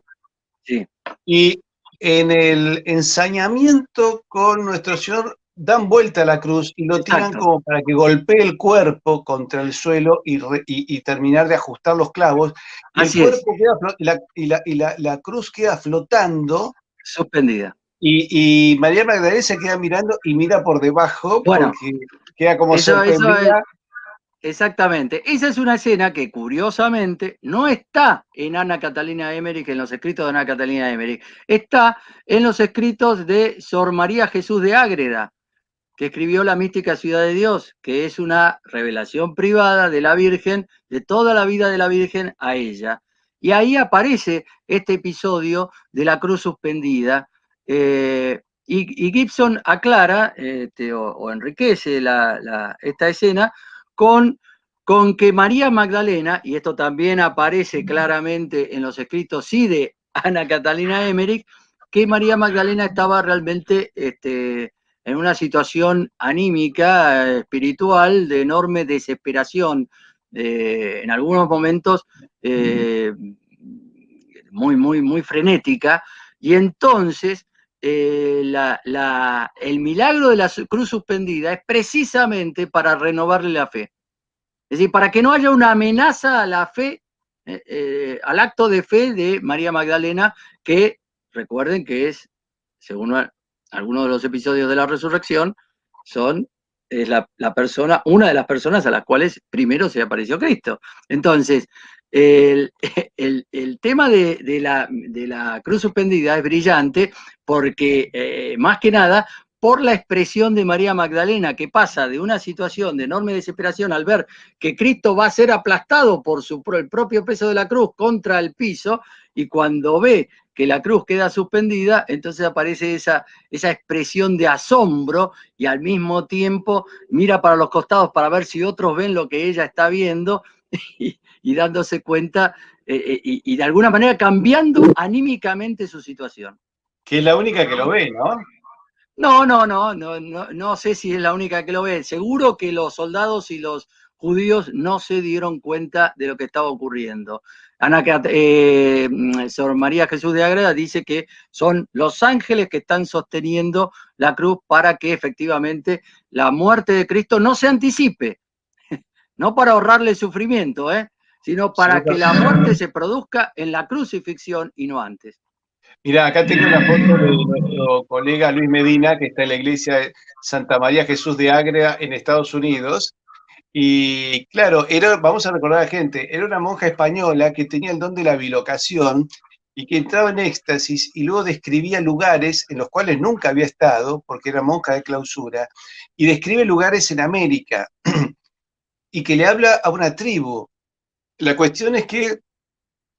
Sí. y en el ensañamiento con Nuestro Señor dan vuelta a la cruz y lo tiran Exacto. como para que golpee el cuerpo contra el suelo y terminar de ajustar los clavos, y el Así es, cuerpo queda, la cruz queda flotando, suspendida. y María Magdalena se queda mirando y mira por debajo Bueno, porque queda como eso es, sorprendida. exactamente. Esa es una escena que curiosamente no está en Ana Catalina Emmerich, en los escritos de Ana Catalina Emmerich, está en los escritos de Sor María Jesús de Ágreda, que escribió La mística ciudad de Dios, que es una revelación privada de la Virgen, de toda la vida de la Virgen a ella. Y ahí aparece este episodio de la cruz suspendida, y Gibson aclara o enriquece esta escena con, con que María Magdalena, y esto también aparece claramente en los escritos sí de Ana Catalina Emmerich, que María Magdalena estaba realmente en una situación anímica, espiritual, de enorme desesperación, en algunos momentos muy frenética, y entonces el milagro de la cruz suspendida es precisamente para renovarle la fe. Es decir, para que no haya una amenaza a la fe, al acto de fe de María Magdalena, que recuerden que es, según algunos de los episodios de la resurrección, es la persona, una de las personas a las cuales primero se apareció Cristo. Entonces, el, el tema de la cruz suspendida es brillante porque, más que nada, por la expresión de María Magdalena, que pasa de una situación de enorme desesperación al ver que Cristo va a ser aplastado por el propio peso de la cruz contra el piso, y cuando ve que la cruz queda suspendida, entonces aparece esa expresión de asombro, y al mismo tiempo mira para los costados para ver si otros ven lo que ella está viendo, y dándose cuenta, y de alguna manera cambiando anímicamente su situación. Que es la única que lo ve, ¿no? No sé si es la única que lo ve. Seguro que los soldados y los judíos no se dieron cuenta de lo que estaba ocurriendo. Sor María Jesús de Ágreda dice que son los ángeles que están sosteniendo la cruz para que efectivamente la muerte de Cristo no se anticipe, no para ahorrarle sufrimiento, sino para que la muerte se produzca en la crucifixión y no antes. Mirá, acá tengo una foto de nuestro colega Luis Medina, que está en la iglesia de Santa María Jesús de Ágreda en Estados Unidos. Y claro, vamos a recordar a la gente, era una monja española que tenía el don de la bilocación y que entraba en éxtasis y luego describía lugares en los cuales nunca había estado, porque era monja de clausura, y describe lugares en América y que le habla a una tribu. La cuestión es que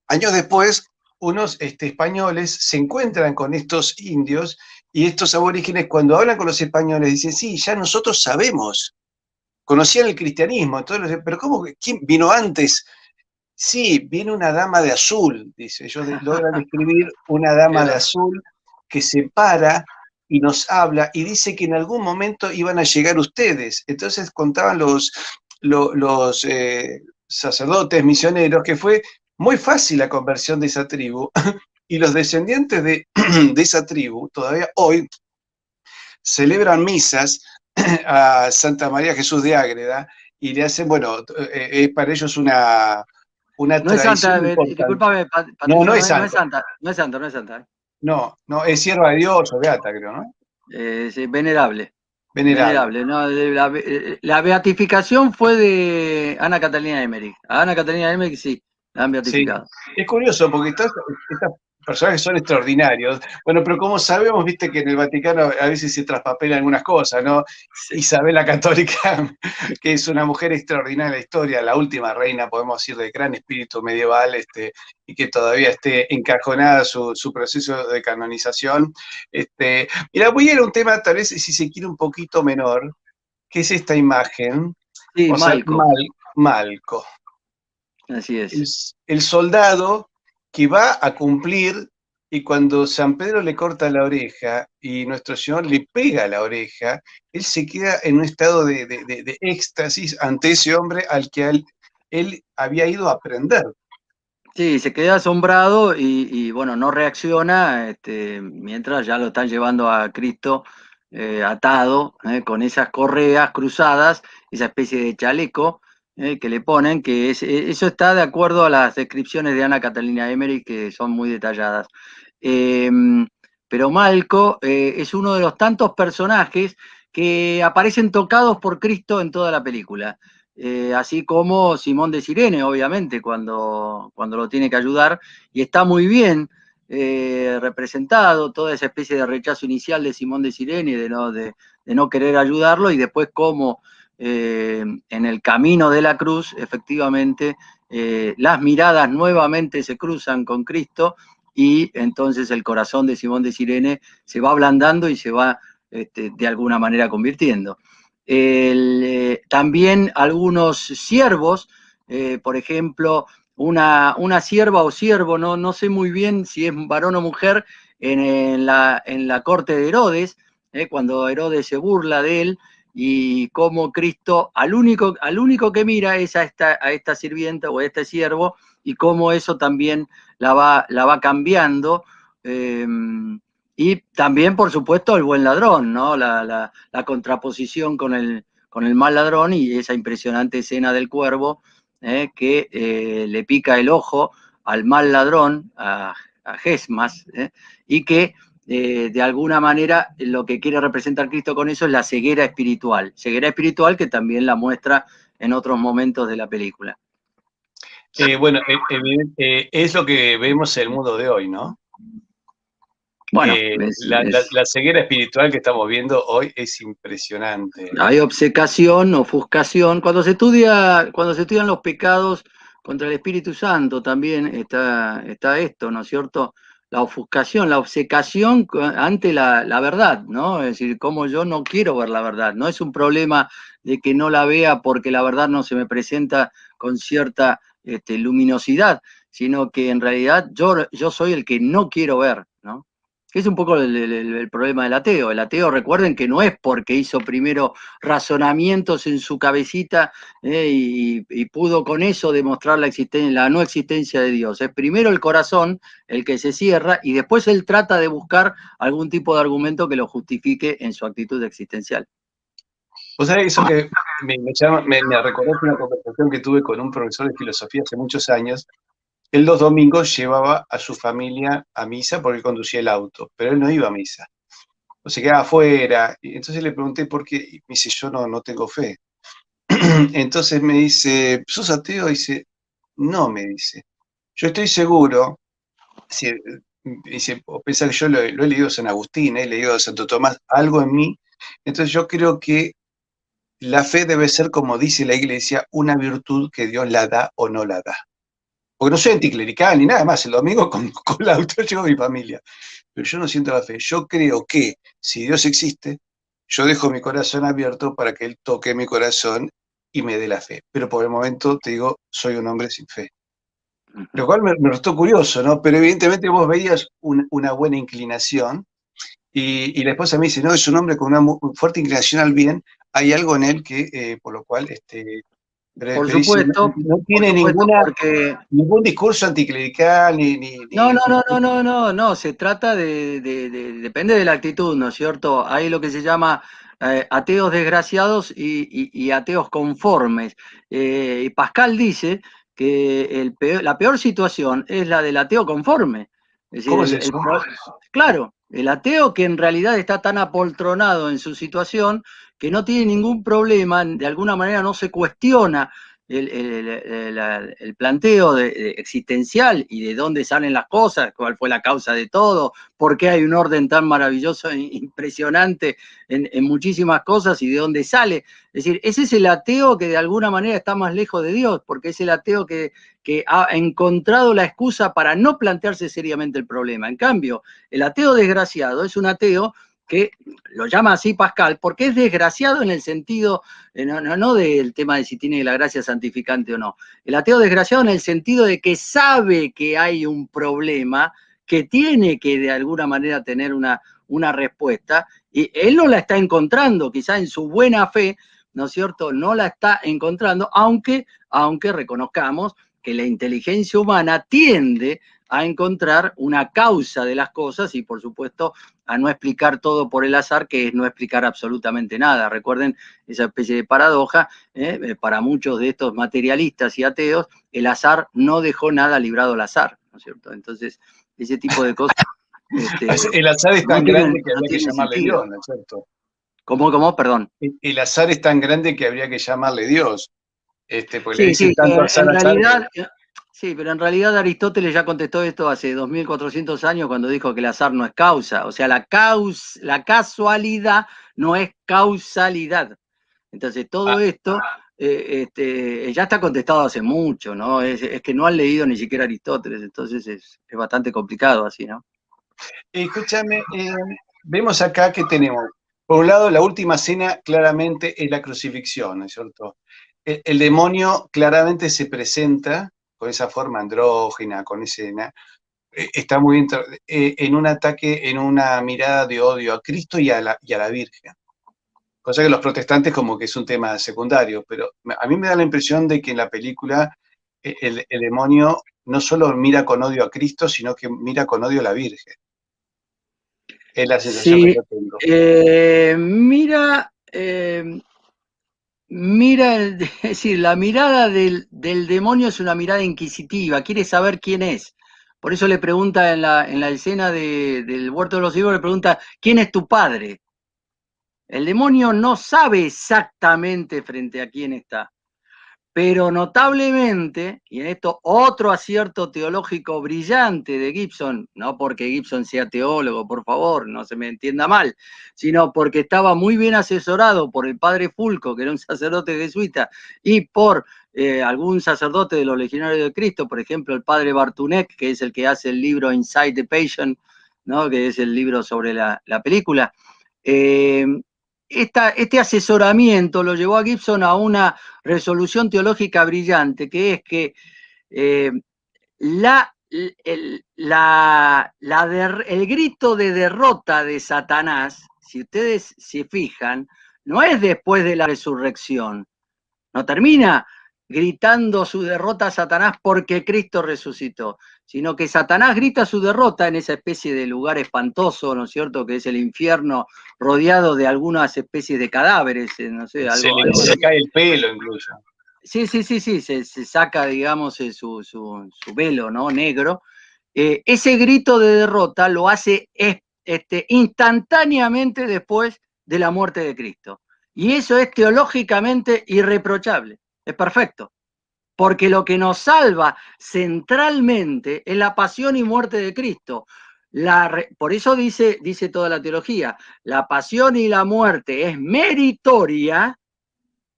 años después, unos españoles se encuentran con estos indios y estos aborígenes cuando hablan con los españoles dicen, sí, ya nosotros sabemos, conocían el cristianismo, entonces, pero ¿cómo? ¿Quién vino antes? Sí, viene una dama de azul, dice, ellos logran describir una dama de azul que se para y nos habla y dice que en algún momento iban a llegar ustedes. Entonces contaban los sacerdotes misioneros que fue muy fácil la conversión de esa tribu y los descendientes de esa tribu todavía hoy celebran misas a Santa María Jesús de Ágreda y le hacen, bueno, para ellos una No es tradición santa, importante. discúlpame, No, Patricio, no es no es santo. santa, no es santa, no es santa. No, es sierva de Dios o beata, creo, ¿no? Sí, venerable, Venerable. venerable. No, la beatificación fue de Ana Catalina Emmerich. A Ana Catalina Emmerich sí, la han Sí. beatificado. Es curioso porque estas personajes son extraordinarios. Bueno, pero como sabemos, viste que en el Vaticano a veces se traspapelan algunas cosas, ¿no? Sí, Isabel la Católica, que es una mujer extraordinaria en la historia, la última reina, podemos decir, del gran espíritu medieval, y que todavía esté encajonada su proceso de canonización. Mira, voy a ir a un tema tal vez, si se quiere, un poquito menor, que es esta imagen, sí, o sea, Malco, Malco, así el, es. el soldado que va a cumplir, y cuando San Pedro le corta la oreja y nuestro Señor le pega la oreja, él se queda en un estado de éxtasis ante ese hombre al que él había ido a aprender. Sí, se queda asombrado bueno, no reacciona, mientras ya lo están llevando a Cristo atado, con esas correas cruzadas, esa especie de chaleco que le ponen, eso está de acuerdo a las descripciones de Ana Catalina Emery, que son muy detalladas. Eh, pero Malco es uno de los tantos personajes que aparecen tocados por Cristo en toda la película. Así como Simón de Sirene, obviamente, cuando lo tiene que ayudar, y está muy bien representado toda esa especie de rechazo inicial de Simón de Sirene, de no querer ayudarlo, y después como en el camino de la cruz, efectivamente, las miradas nuevamente se cruzan con Cristo, y entonces el corazón de Simón de Sirene se va ablandando y se va de alguna manera convirtiendo. También algunos siervos, por ejemplo, una sierva o siervo, no sé muy bien si es varón o mujer, en la corte de Herodes, cuando Herodes se burla de él, y cómo Cristo al único que mira es a esta sirvienta o a este siervo, y cómo eso también la va cambiando. Eh, y también, por supuesto, el buen ladrón, ¿no? La contraposición con el mal ladrón, y esa impresionante escena del cuervo que le pica el ojo al mal ladrón, a Gesmas, y que de alguna manera lo que quiere representar Cristo con eso es la ceguera espiritual que también la muestra en otros momentos de la película. Bueno, es lo que vemos en el mundo de hoy, ¿no? Bueno, La ceguera espiritual que estamos viendo hoy es impresionante. hay obcecación, ofuscación. Cuando se estudian los pecados contra el Espíritu Santo, también está esto, ¿no es cierto? La ofuscación, la obcecación ante la verdad, ¿no? Es decir, como yo no quiero ver la verdad. No es un problema de que no la vea porque la verdad no se me presenta con cierta luminosidad, sino que en realidad yo soy el que no quiero ver, ¿no? Es un poco el problema del ateo. El ateo, recuerden que no es porque hizo primero razonamientos en su cabecita y pudo con eso demostrar la no existencia de Dios. Es primero el corazón el que se cierra, y después él trata de buscar algún tipo de argumento que lo justifique en su actitud existencial. Vos sabés eso que me recordó una conversación que tuve con un profesor de filosofía hace muchos años. Él los domingos llevaba a su familia a misa porque conducía el auto, pero él no iba a misa. O se quedaba afuera. Y entonces le pregunté por qué. Y me dice, yo no tengo fe. Entonces me dice, ¿sos ateo? Dice, no, me dice. Yo estoy seguro, si, dice, o pensá que yo lo he leído a San Agustín, he leído a Santo Tomás, algo en mí. Entonces yo creo que la fe debe ser, como dice la iglesia, una virtud que Dios la da o no la da. Porque no soy anticlerical ni nada más, el domingo con el auto llevo a mi familia. Pero yo no siento la fe. Yo creo que si Dios existe, yo dejo mi corazón abierto para que Él toque mi corazón y me dé la fe. Pero por el momento, te digo, soy un hombre sin fe. Lo cual me resultó curioso, ¿no? Pero evidentemente vos veías una buena inclinación y la esposa me dice, no, es un hombre con una fuerte inclinación al bien, hay algo en él que, por lo cual, pero dice, no Por tiene supuesto, porque ningún discurso anticlerical, no, se trata depende de la actitud, ¿no es cierto? Hay lo que se llama ateos desgraciados y ateos conformes. Y Pascal dice que la peor situación es la del ateo conforme. Es decir, ¿Cómo es eso? claro, el ateo que en realidad está tan apoltronado en su situación que no tiene ningún problema, de alguna manera no se cuestiona el planteo existencial y de dónde salen las cosas, cuál fue la causa de todo, por qué hay un orden tan maravilloso e impresionante en muchísimas cosas y de dónde sale. Es decir, ese es el ateo que de alguna manera está más lejos de Dios, porque es el ateo que ha encontrado la excusa para no plantearse seriamente el problema. En cambio, el ateo desgraciado es un ateo que lo llama así Pascal, porque es desgraciado en el sentido, no del tema de si tiene la gracia santificante o no. El ateo desgraciado en el sentido de que sabe que hay un problema, que tiene que de alguna manera tener una respuesta, y él no la está encontrando, quizá en su buena fe, ¿no es cierto? No la está encontrando, aunque reconozcamos que la inteligencia humana tiende a encontrar una causa de las cosas y, por supuesto, a no explicar todo por el azar, que es no explicar absolutamente nada. Recuerden esa especie de paradoja, para muchos de estos materialistas y ateos, el azar no dejó nada librado al azar, ¿no es cierto? Entonces, ese tipo de cosas El azar es no tan grande tienen, que no habría que tienen llamarle sentido. Dios, ¿no es cierto? ¿Cómo? Perdón. El azar es tan grande que habría que llamarle Dios, porque le Sí, dicen sí, tanto azar, en azar que... realidad, sí, pero en realidad Aristóteles ya contestó esto hace 2400 años cuando dijo que el azar no es causa, o sea, la casualidad no es causalidad. Entonces, todo Ah, esto ya está contestado hace mucho, ¿no? Es que no han leído ni siquiera Aristóteles, entonces es bastante complicado así, ¿no? escúchame, vemos acá que tenemos, por un lado, la última cena claramente es la crucifixión, ¿no es cierto? El demonio claramente se presenta con esa forma andrógina, con ese... está muy bien, en un ataque, en una mirada de odio a Cristo y a la Virgen. Cosa que los protestantes como que es un tema secundario, pero a mí me da la impresión de que en la película el demonio no solo mira con odio a Cristo, sino que mira con odio a la Virgen. Es la sensación que Sí, yo tengo. mira, es decir, la mirada del demonio es una mirada inquisitiva, quiere saber quién es. Por eso le pregunta en la escena del Huerto de los Olivos, le pregunta, ¿quién es tu padre? El demonio no sabe exactamente frente a quién está, pero notablemente, y en esto otro acierto teológico brillante de Gibson, no porque Gibson sea teólogo, por favor, no se me entienda mal, sino porque estaba muy bien asesorado por el padre Fulco, que era un sacerdote jesuita, y por algún sacerdote de los Legionarios de Cristo, por ejemplo, el padre Bartunek, que es el que hace el libro Inside the Patient, ¿no? Que es el libro sobre la película. Eh, este asesoramiento lo llevó a Gibson a una resolución teológica brillante, que es que eh, el grito de derrota de Satanás, si ustedes se fijan, no es después de la resurrección, no termina gritando su derrota a Satanás porque Cristo resucitó, sino que Satanás grita su derrota en esa especie de lugar espantoso, ¿no es cierto?, que es el infierno, rodeado de algunas especies de cadáveres, no sé, algo Se le cae el pelo incluso. Sí, se saca, digamos, su velo, ¿no? Negro. Ese grito de derrota lo hace instantáneamente después de la muerte de Cristo. Y eso es teológicamente irreprochable, es perfecto, porque lo que nos salva centralmente es la pasión y muerte de Cristo. Por eso dice toda la teología, la pasión y la muerte es meritoria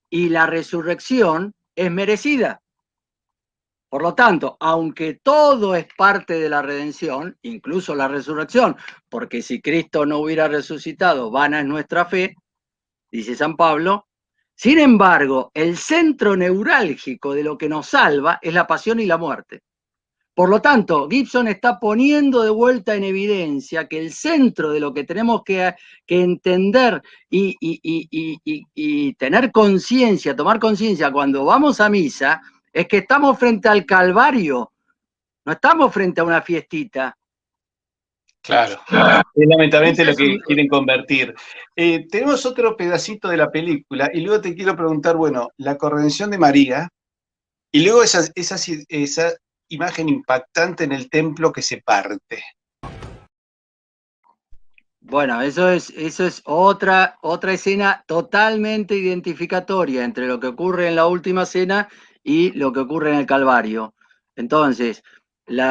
y la resurrección es merecida. Por lo tanto, aunque todo es parte de la redención, incluso la resurrección, porque si Cristo no hubiera resucitado, vana es nuestra fe, dice San Pablo, sin embargo, el centro neurálgico de lo que nos salva es la pasión y la muerte. Por lo tanto, Gibson está poniendo de vuelta en evidencia que el centro de lo que tenemos que entender y tener conciencia, tomar conciencia cuando vamos a misa, es que estamos frente al Calvario, no estamos frente a una fiestita. Claro, es lamentablemente Ese lo es un, que quieren convertir. Tenemos otro pedacito de la película y luego te quiero preguntar, bueno, la corredención de María y luego esa imagen impactante en el templo que se parte. Bueno, eso es otra escena totalmente identificatoria entre lo que ocurre en la última cena y lo que ocurre en el Calvario. Entonces, el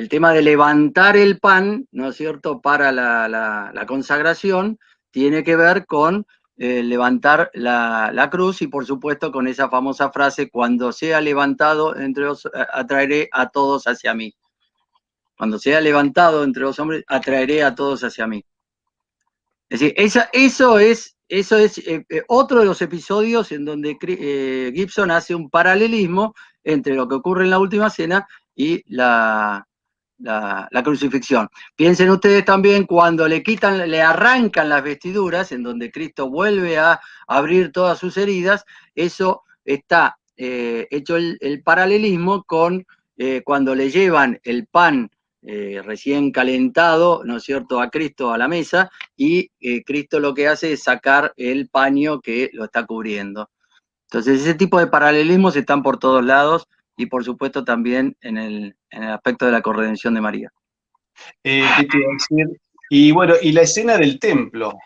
tema de levantar el pan, ¿no es cierto?, para la consagración, tiene que ver con levantar la cruz y, por supuesto, con esa famosa frase: cuando sea levantado entre los, atraeré a todos hacia mí. Cuando sea levantado entre los hombres, atraeré a todos hacia mí. Es decir, eso es otro de los episodios en donde Gibson hace un paralelismo entre lo que ocurre en la última cena y la crucifixión. Piensen ustedes también cuando le arrancan las vestiduras, en donde Cristo vuelve a abrir todas sus heridas. Eso está hecho el paralelismo con cuando le llevan el pan recién calentado, ¿no es cierto?, a Cristo a la mesa, y Cristo lo que hace es sacar el paño que lo está cubriendo. Entonces, ese tipo de paralelismos están por todos lados, y por supuesto también en el aspecto de la corredención de María. ¿Qué te iba a decir? Y bueno, y la escena del templo.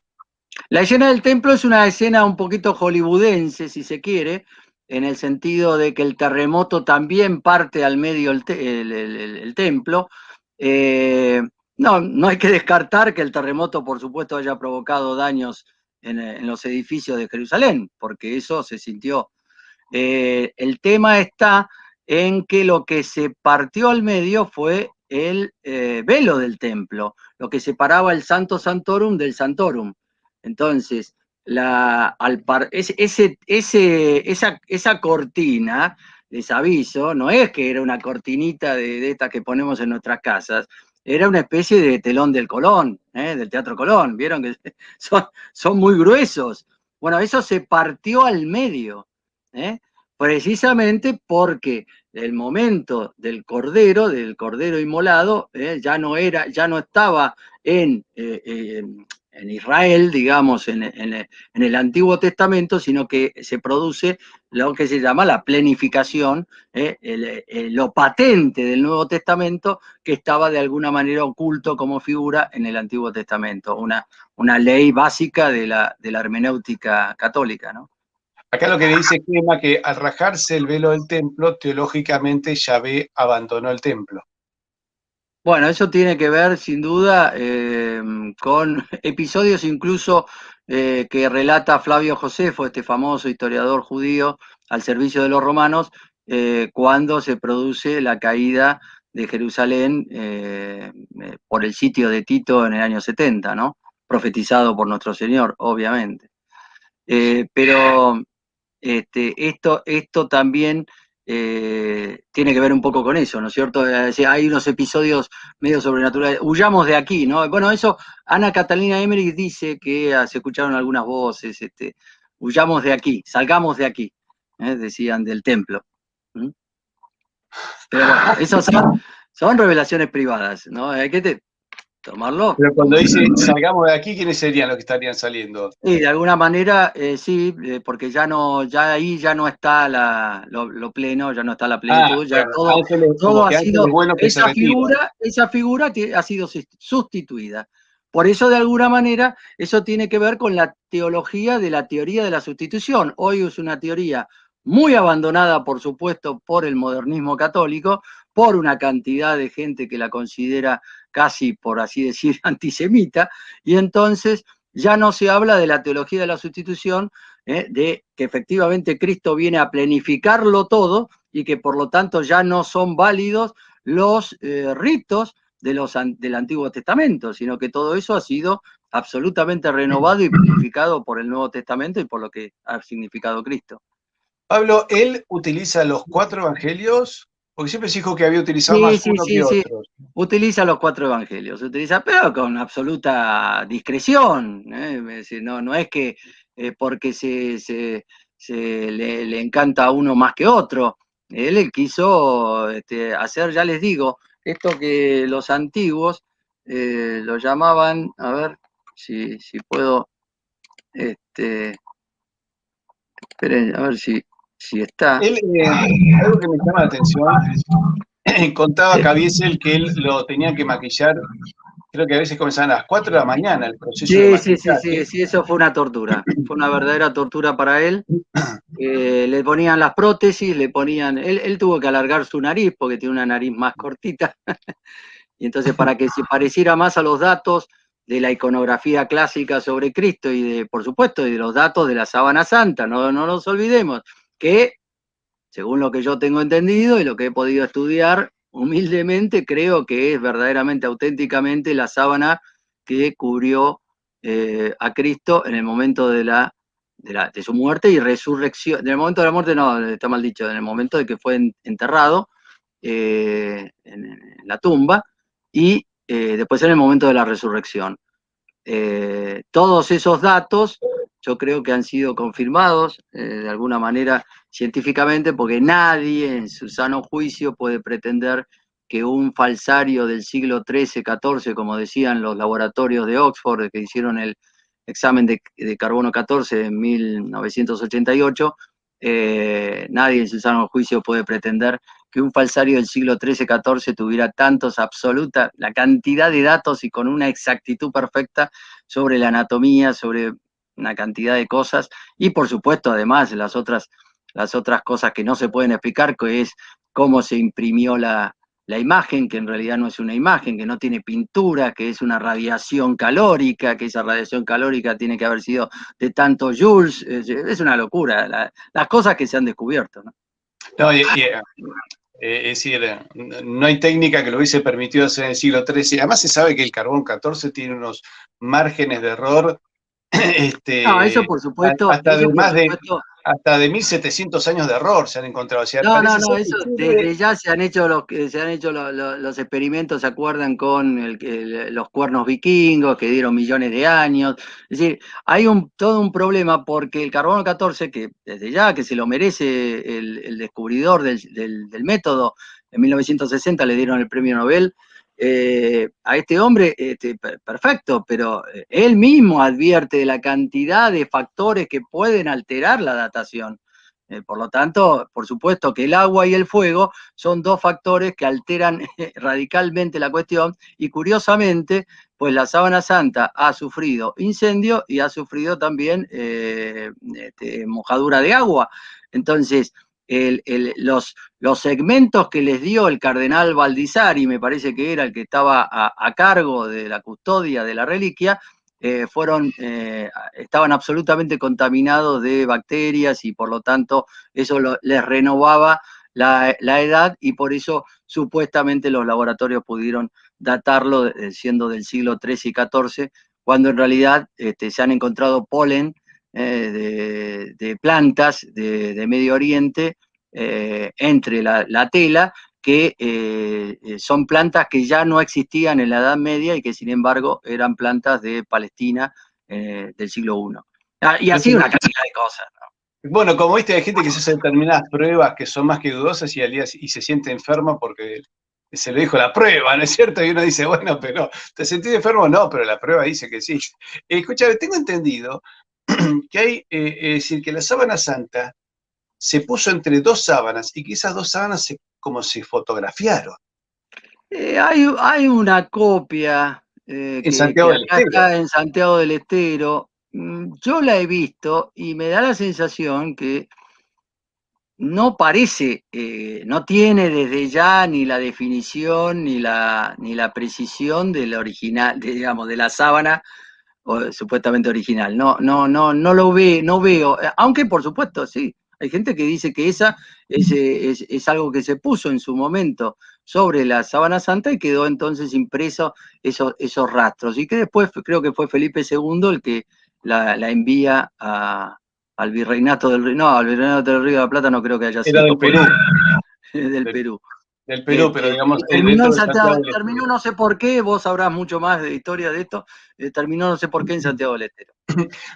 La escena del templo es una escena un poquito hollywoodense, si se quiere, en el sentido de que el terremoto también parte al medio el templo. No hay que descartar que el terremoto, por supuesto, haya provocado daños en los edificios de Jerusalén, porque eso se sintió. El tema está en que lo que se partió al medio fue el velo del templo, lo que separaba el Santo Santorum del Santorum. Entonces, esa cortina, les aviso, no es que era una cortinita de estas que ponemos en nuestras casas, era una especie de telón del Colón, del Teatro Colón. Vieron que son muy gruesos. Bueno, eso se partió al medio, precisamente porque el momento del cordero inmolado, ya no estaba en Israel, digamos, en el Antiguo Testamento, sino que se produce lo que se llama la plenificación, lo patente del Nuevo Testamento, que estaba de alguna manera oculto como figura en el Antiguo Testamento, una ley básica de la hermenéutica católica, ¿no? Acá lo que dice Gema, que al rajarse el velo del templo, teológicamente Yahvé abandonó el templo. Bueno, eso tiene que ver sin duda con episodios incluso que relata Flavio Josefo, este famoso historiador judío al servicio de los romanos, cuando se produce la caída de Jerusalén por el sitio de Tito en el año 70, ¿no? Profetizado por nuestro Señor, obviamente. Pero esto también tiene que ver un poco con eso, ¿no es cierto? Hay unos episodios medio sobrenaturales. Huyamos de aquí, ¿no? Bueno, eso, Ana Catalina Emmerich dice que se escucharon algunas voces, huyamos de aquí, salgamos de aquí, decían del templo. Pero bueno, esas son revelaciones privadas, ¿no? Hay que tomarlo. Pero cuando dice salgamos de aquí, ¿quiénes serían los que estarían saliendo? Sí, de alguna manera sí, porque ya ahí ya no está lo pleno, ya no está la plenitud, ya Bueno, ángeles, todo como ha que ángeles sido, buenos que se retiran. esa figura ha sido sustituida. Por eso, de alguna manera, eso tiene que ver con la teología de la teoría de la sustitución. Hoy es una teoría muy abandonada, por supuesto, por el modernismo católico, por una cantidad de gente que la considera casi, por así decir, antisemita, y entonces ya no se habla de la teología de la sustitución, de que efectivamente Cristo viene a planificarlo todo y que por lo tanto ya no son válidos los ritos del Antiguo Testamento, sino que todo eso ha sido absolutamente renovado y planificado por el Nuevo Testamento y por lo que ha significado Cristo. Pablo, ¿él utiliza los 4 evangelios? Porque siempre se dijo que había utilizado Sí, más sí, uno que sí, sí. otros. Utiliza los 4 evangelios, pero con absoluta discreción. Es decir, no es que porque le encanta a uno más que otro. Él quiso hacer, ya les digo, esto que los antiguos lo llamaban, a ver si puedo, esperen, a ver si está. Él, algo que me llama la atención, contaba Caviezel que él lo tenía que maquillar Creo que a veces comenzaban a las 4 de la mañana el proceso de Sí, sí, sí, sí, maquillaje. sí, eso fue una tortura. Fue una verdadera tortura para él. Le ponían las prótesis, él tuvo que alargar su nariz porque tiene una nariz más cortita. Y entonces para que se pareciera más a los datos de la iconografía clásica sobre Cristo y por supuesto, de los datos de la sábana santa, no nos olvidemos, que según lo que yo tengo entendido y lo que he podido estudiar, humildemente creo que es verdaderamente, auténticamente la sábana que cubrió a Cristo en el momento de su muerte y resurrección. En el momento de la muerte, no, está mal dicho, en el momento de que fue enterrado en la tumba y después en el momento de la resurrección. Todos esos datos yo creo que han sido confirmados de alguna manera científicamente, porque nadie en su sano juicio puede pretender que un falsario del siglo XIII, XIV, como decían los laboratorios de Oxford, que hicieron el examen de carbono 14 en 1988, nadie en su sano juicio puede pretender que un falsario del siglo XIII, XIV tuviera tantos, absoluta, la cantidad de datos y con una exactitud perfecta sobre la anatomía, sobre una cantidad de cosas, y por supuesto, además, las otras cosas que no se pueden explicar, que es cómo se imprimió la imagen, que en realidad no es una imagen, que no tiene pintura, que es una radiación calórica, que esa radiación calórica tiene que haber sido de tantos joules, es una locura, las cosas que se han descubierto, ¿no? No, es decir, no hay técnica que lo hubiese permitido hacer en el siglo XIII. Además se sabe que el carbón 14 tiene unos márgenes de error No, este, eso por supuesto. hasta de 1700 años de error se han encontrado. O sea, No, parece no, ser que eso Chile. desde ya se han hecho los experimentos, ¿se acuerdan? Con los cuernos vikingos que dieron millones de años. Es decir, hay todo un problema porque el carbono 14, que desde ya que se lo merece el descubridor del método, en 1960 le dieron el premio Nobel, a este hombre, perfecto, pero él mismo advierte de la cantidad de factores que pueden alterar la datación. Por lo tanto, por supuesto que el agua y el fuego son dos factores que alteran radicalmente la cuestión y curiosamente, pues la Sábana Santa ha sufrido incendio y ha sufrido también mojadura de agua. Entonces, los segmentos que les dio el cardenal Baldissari, me parece que era el que estaba a cargo de la custodia de la reliquia, estaban absolutamente contaminados de bacterias y por lo tanto eso les renovaba la edad y por eso supuestamente los laboratorios pudieron datarlo siendo del siglo XIII y XIV, cuando en realidad se han encontrado polen de plantas de Medio Oriente entre la tela que son plantas que ya no existían en la Edad Media y que sin embargo eran plantas de Palestina del siglo I. Y así una cantidad de cosas. Bueno, como viste, hay gente que se hace determinadas pruebas que son más que dudosas y se siente enferma porque se lo dijo la prueba, ¿no es cierto? Y uno dice, bueno, pero ¿te sentís enfermo? No, pero la prueba dice que sí. Escúchame, tengo entendido que hay, es decir, que la sábana santa se puso entre dos sábanas y que esas dos sábanas como se fotografiaron. Hay una copia En que Santiago del acá Estero. está en Santiago del Estero. Yo la he visto y me da la sensación que no parece, no tiene desde ya ni la definición ni la precisión del original, digamos, de la sábana supuestamente original. No lo no veo, aunque por supuesto, sí, hay gente que dice que esa es algo que se puso en su momento sobre la sábana santa y quedó entonces impreso esos rastros. Y que después creo que fue Felipe II el que la envía al virreinato del Río, no, al virreinato del Río de la Plata no creo que haya Era sido del Perú, del del, Perú. del Perú, pero digamos, Y terminó dentro en de Santiago, Santiago del terminó Estero. no sé por qué, vos sabrás mucho más de historia de esto, terminó no sé por qué en Santiago del Estero.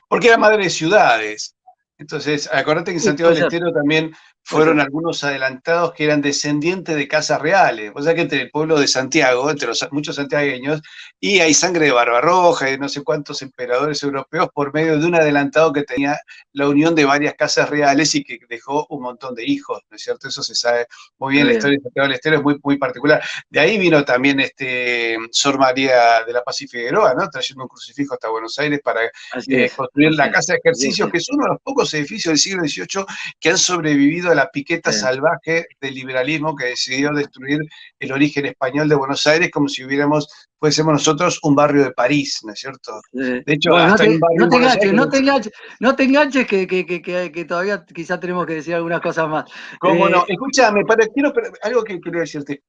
Porque era madre de ciudades. Entonces, acordate que en Sí, Santiago puede del ser. Estero también Puede fueron ser. algunos adelantados que eran descendientes de casas reales. O sea que entre el pueblo de Santiago, entre muchos santiagueños, y hay sangre de Barbarroja y de no sé cuántos emperadores europeos por medio de un adelantado que tenía la unión de varias casas reales y que dejó un montón de hijos, ¿no es cierto? Eso se sabe muy bien, Está la bien. historia de Santiago del Estero es muy, muy particular. De ahí vino también Sor María de la Paz y Figueroa, ¿no? Trayendo un crucifijo hasta Buenos Aires para Así es, construir así la es. Casa de Así Ejercicios, es. que es uno de los pocos edificios del siglo XVIII que han sobrevivido a la piqueta Sí. salvaje del liberalismo que decidió destruir el origen español de Buenos Aires como si fuésemos nosotros un barrio de París, ¿no es cierto? De hecho, Bueno, hasta hay un barrio no en te Buenos enganches, no te Aires. enganches, no te enganches que todavía quizá tenemos que decir algunas cosas más. ¿Cómo no? Escúchame, algo que quería decirte.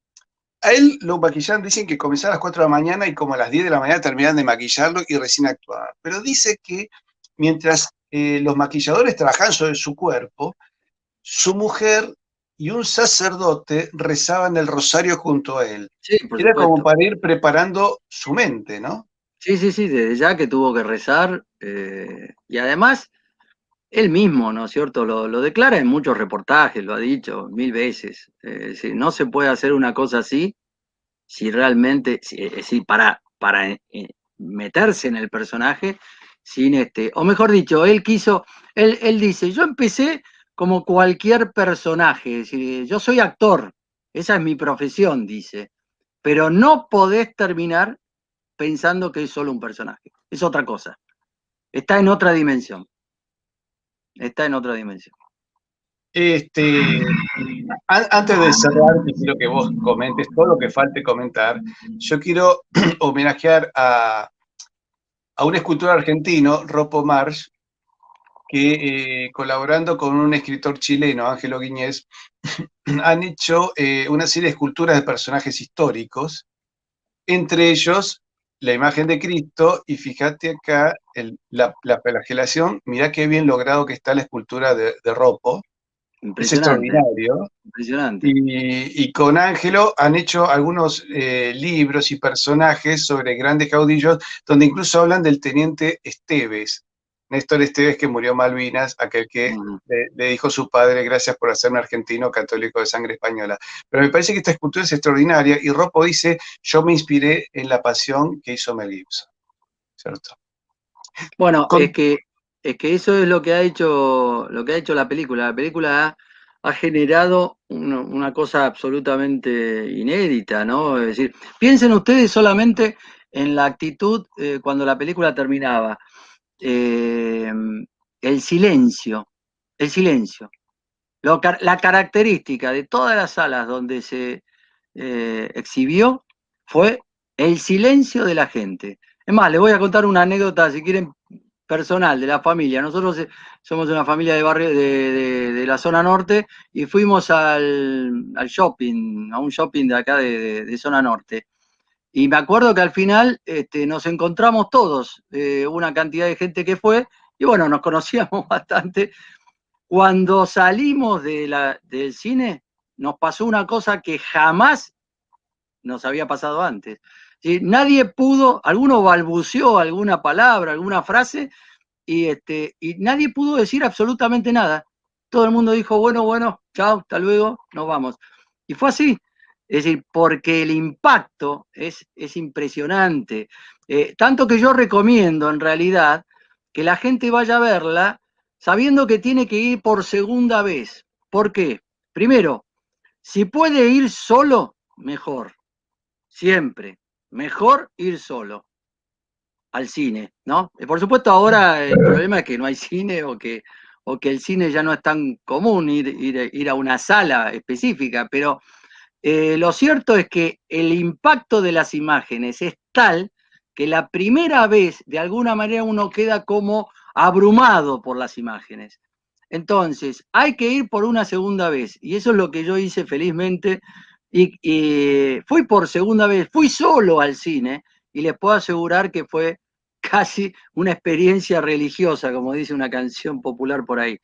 A él lo maquillaron, dicen que comenzaba a las 4 de la mañana y como a las 10 de la mañana terminaban de maquillarlo y recién actuaba. Pero dice que mientras los maquilladores trabajaban sobre su cuerpo, su mujer y un sacerdote rezaban el rosario junto a él. Sí, por Era como supuesto. para ir preparando su mente, ¿no? Sí, sí, sí, desde ya que tuvo que rezar. Y además, él mismo, ¿no es cierto? Lo declara en muchos reportajes, lo ha dicho 1000 veces. No se puede hacer una cosa así si realmente, si para meterse en el personaje, sin o mejor dicho, él dice, yo empecé como cualquier personaje, es decir, yo soy actor, esa es mi profesión, dice, pero no podés terminar pensando que es solo un personaje, es otra cosa, está en otra dimensión, está en otra dimensión. Este, Antes de cerrar, que quiero que vos comentes todo lo que falte comentar, yo quiero homenajear a un escultor argentino, Ropo Marsh, que colaborando con un escritor chileno, Ángelo Guiñez, han hecho una serie de esculturas de personajes históricos, entre ellos la imagen de Cristo, y fíjate acá la flagelación, mirá qué bien logrado que está la escultura de Ropo, es Impresionante, extraordinario. impresionante. Y con Ángelo han hecho algunos libros y personajes sobre grandes caudillos, donde incluso hablan del teniente Esteves, Néstor Esteves, que murió en Malvinas, aquel que Ujú. le dijo a su padre, gracias por hacerme argentino católico de sangre española. Pero me parece que esta escultura es extraordinaria, y Ropo dice, yo me inspiré en la pasión que hizo Mel Gibson, ¿cierto? Bueno, Con, es que eso es lo que ha hecho la película. La película ha generado una cosa absolutamente inédita, ¿no? Es decir, piensen ustedes solamente en la actitud cuando la película terminaba. Eh, el silencio, el silencio. La característica de todas las salas donde se exhibió fue el silencio de la gente. Es más, les voy a contar una anécdota, si quieren, personal de la familia. Nosotros somos una familia de barrio de la zona norte y fuimos al shopping, a un shopping de acá de zona norte. Y me acuerdo que al final nos encontramos todos, una cantidad de gente que fue, y bueno, nos conocíamos bastante. Cuando salimos del cine, nos pasó una cosa que jamás nos había pasado antes. ¿Sí? Nadie pudo, alguno balbuceó alguna palabra, alguna frase, y nadie pudo decir absolutamente nada. Todo el mundo dijo, bueno, bueno, chao, hasta luego, nos vamos. Y fue así. Es decir, porque el impacto es impresionante. Tanto que yo recomiendo, en realidad, que la gente vaya a verla sabiendo que tiene que ir por segunda vez. ¿Por qué? Primero, si puede ir solo, mejor. Siempre. Mejor ir solo al cine, ¿no? Por supuesto, ahora el problema es que no hay cine o que el cine ya no es tan común ir a una sala específica, pero lo cierto es que el impacto de las imágenes es tal que la primera vez, de alguna manera, uno queda como abrumado por las imágenes. Entonces, hay que ir por una segunda vez, y eso es lo que yo hice felizmente, y fui por segunda vez, fui solo al cine, y les puedo asegurar que fue casi una experiencia religiosa, como dice una canción popular por ahí.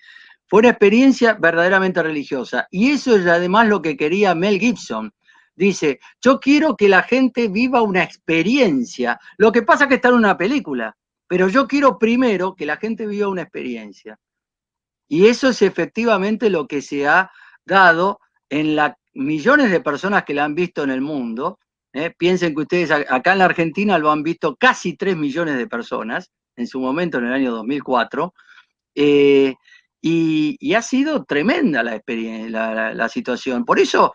Fue una experiencia verdaderamente religiosa. Y eso es además lo que quería Mel Gibson. Dice, yo quiero que la gente viva una experiencia. Lo que pasa es que está en una película, pero yo quiero primero que la gente viva una experiencia. Y eso es efectivamente lo que se ha dado en las millones de personas que la han visto en el mundo. Piensen que ustedes acá en la Argentina lo han visto casi 3 millones de personas en su momento, en el año 2004. Y ha sido tremenda la experiencia, la situación. Por eso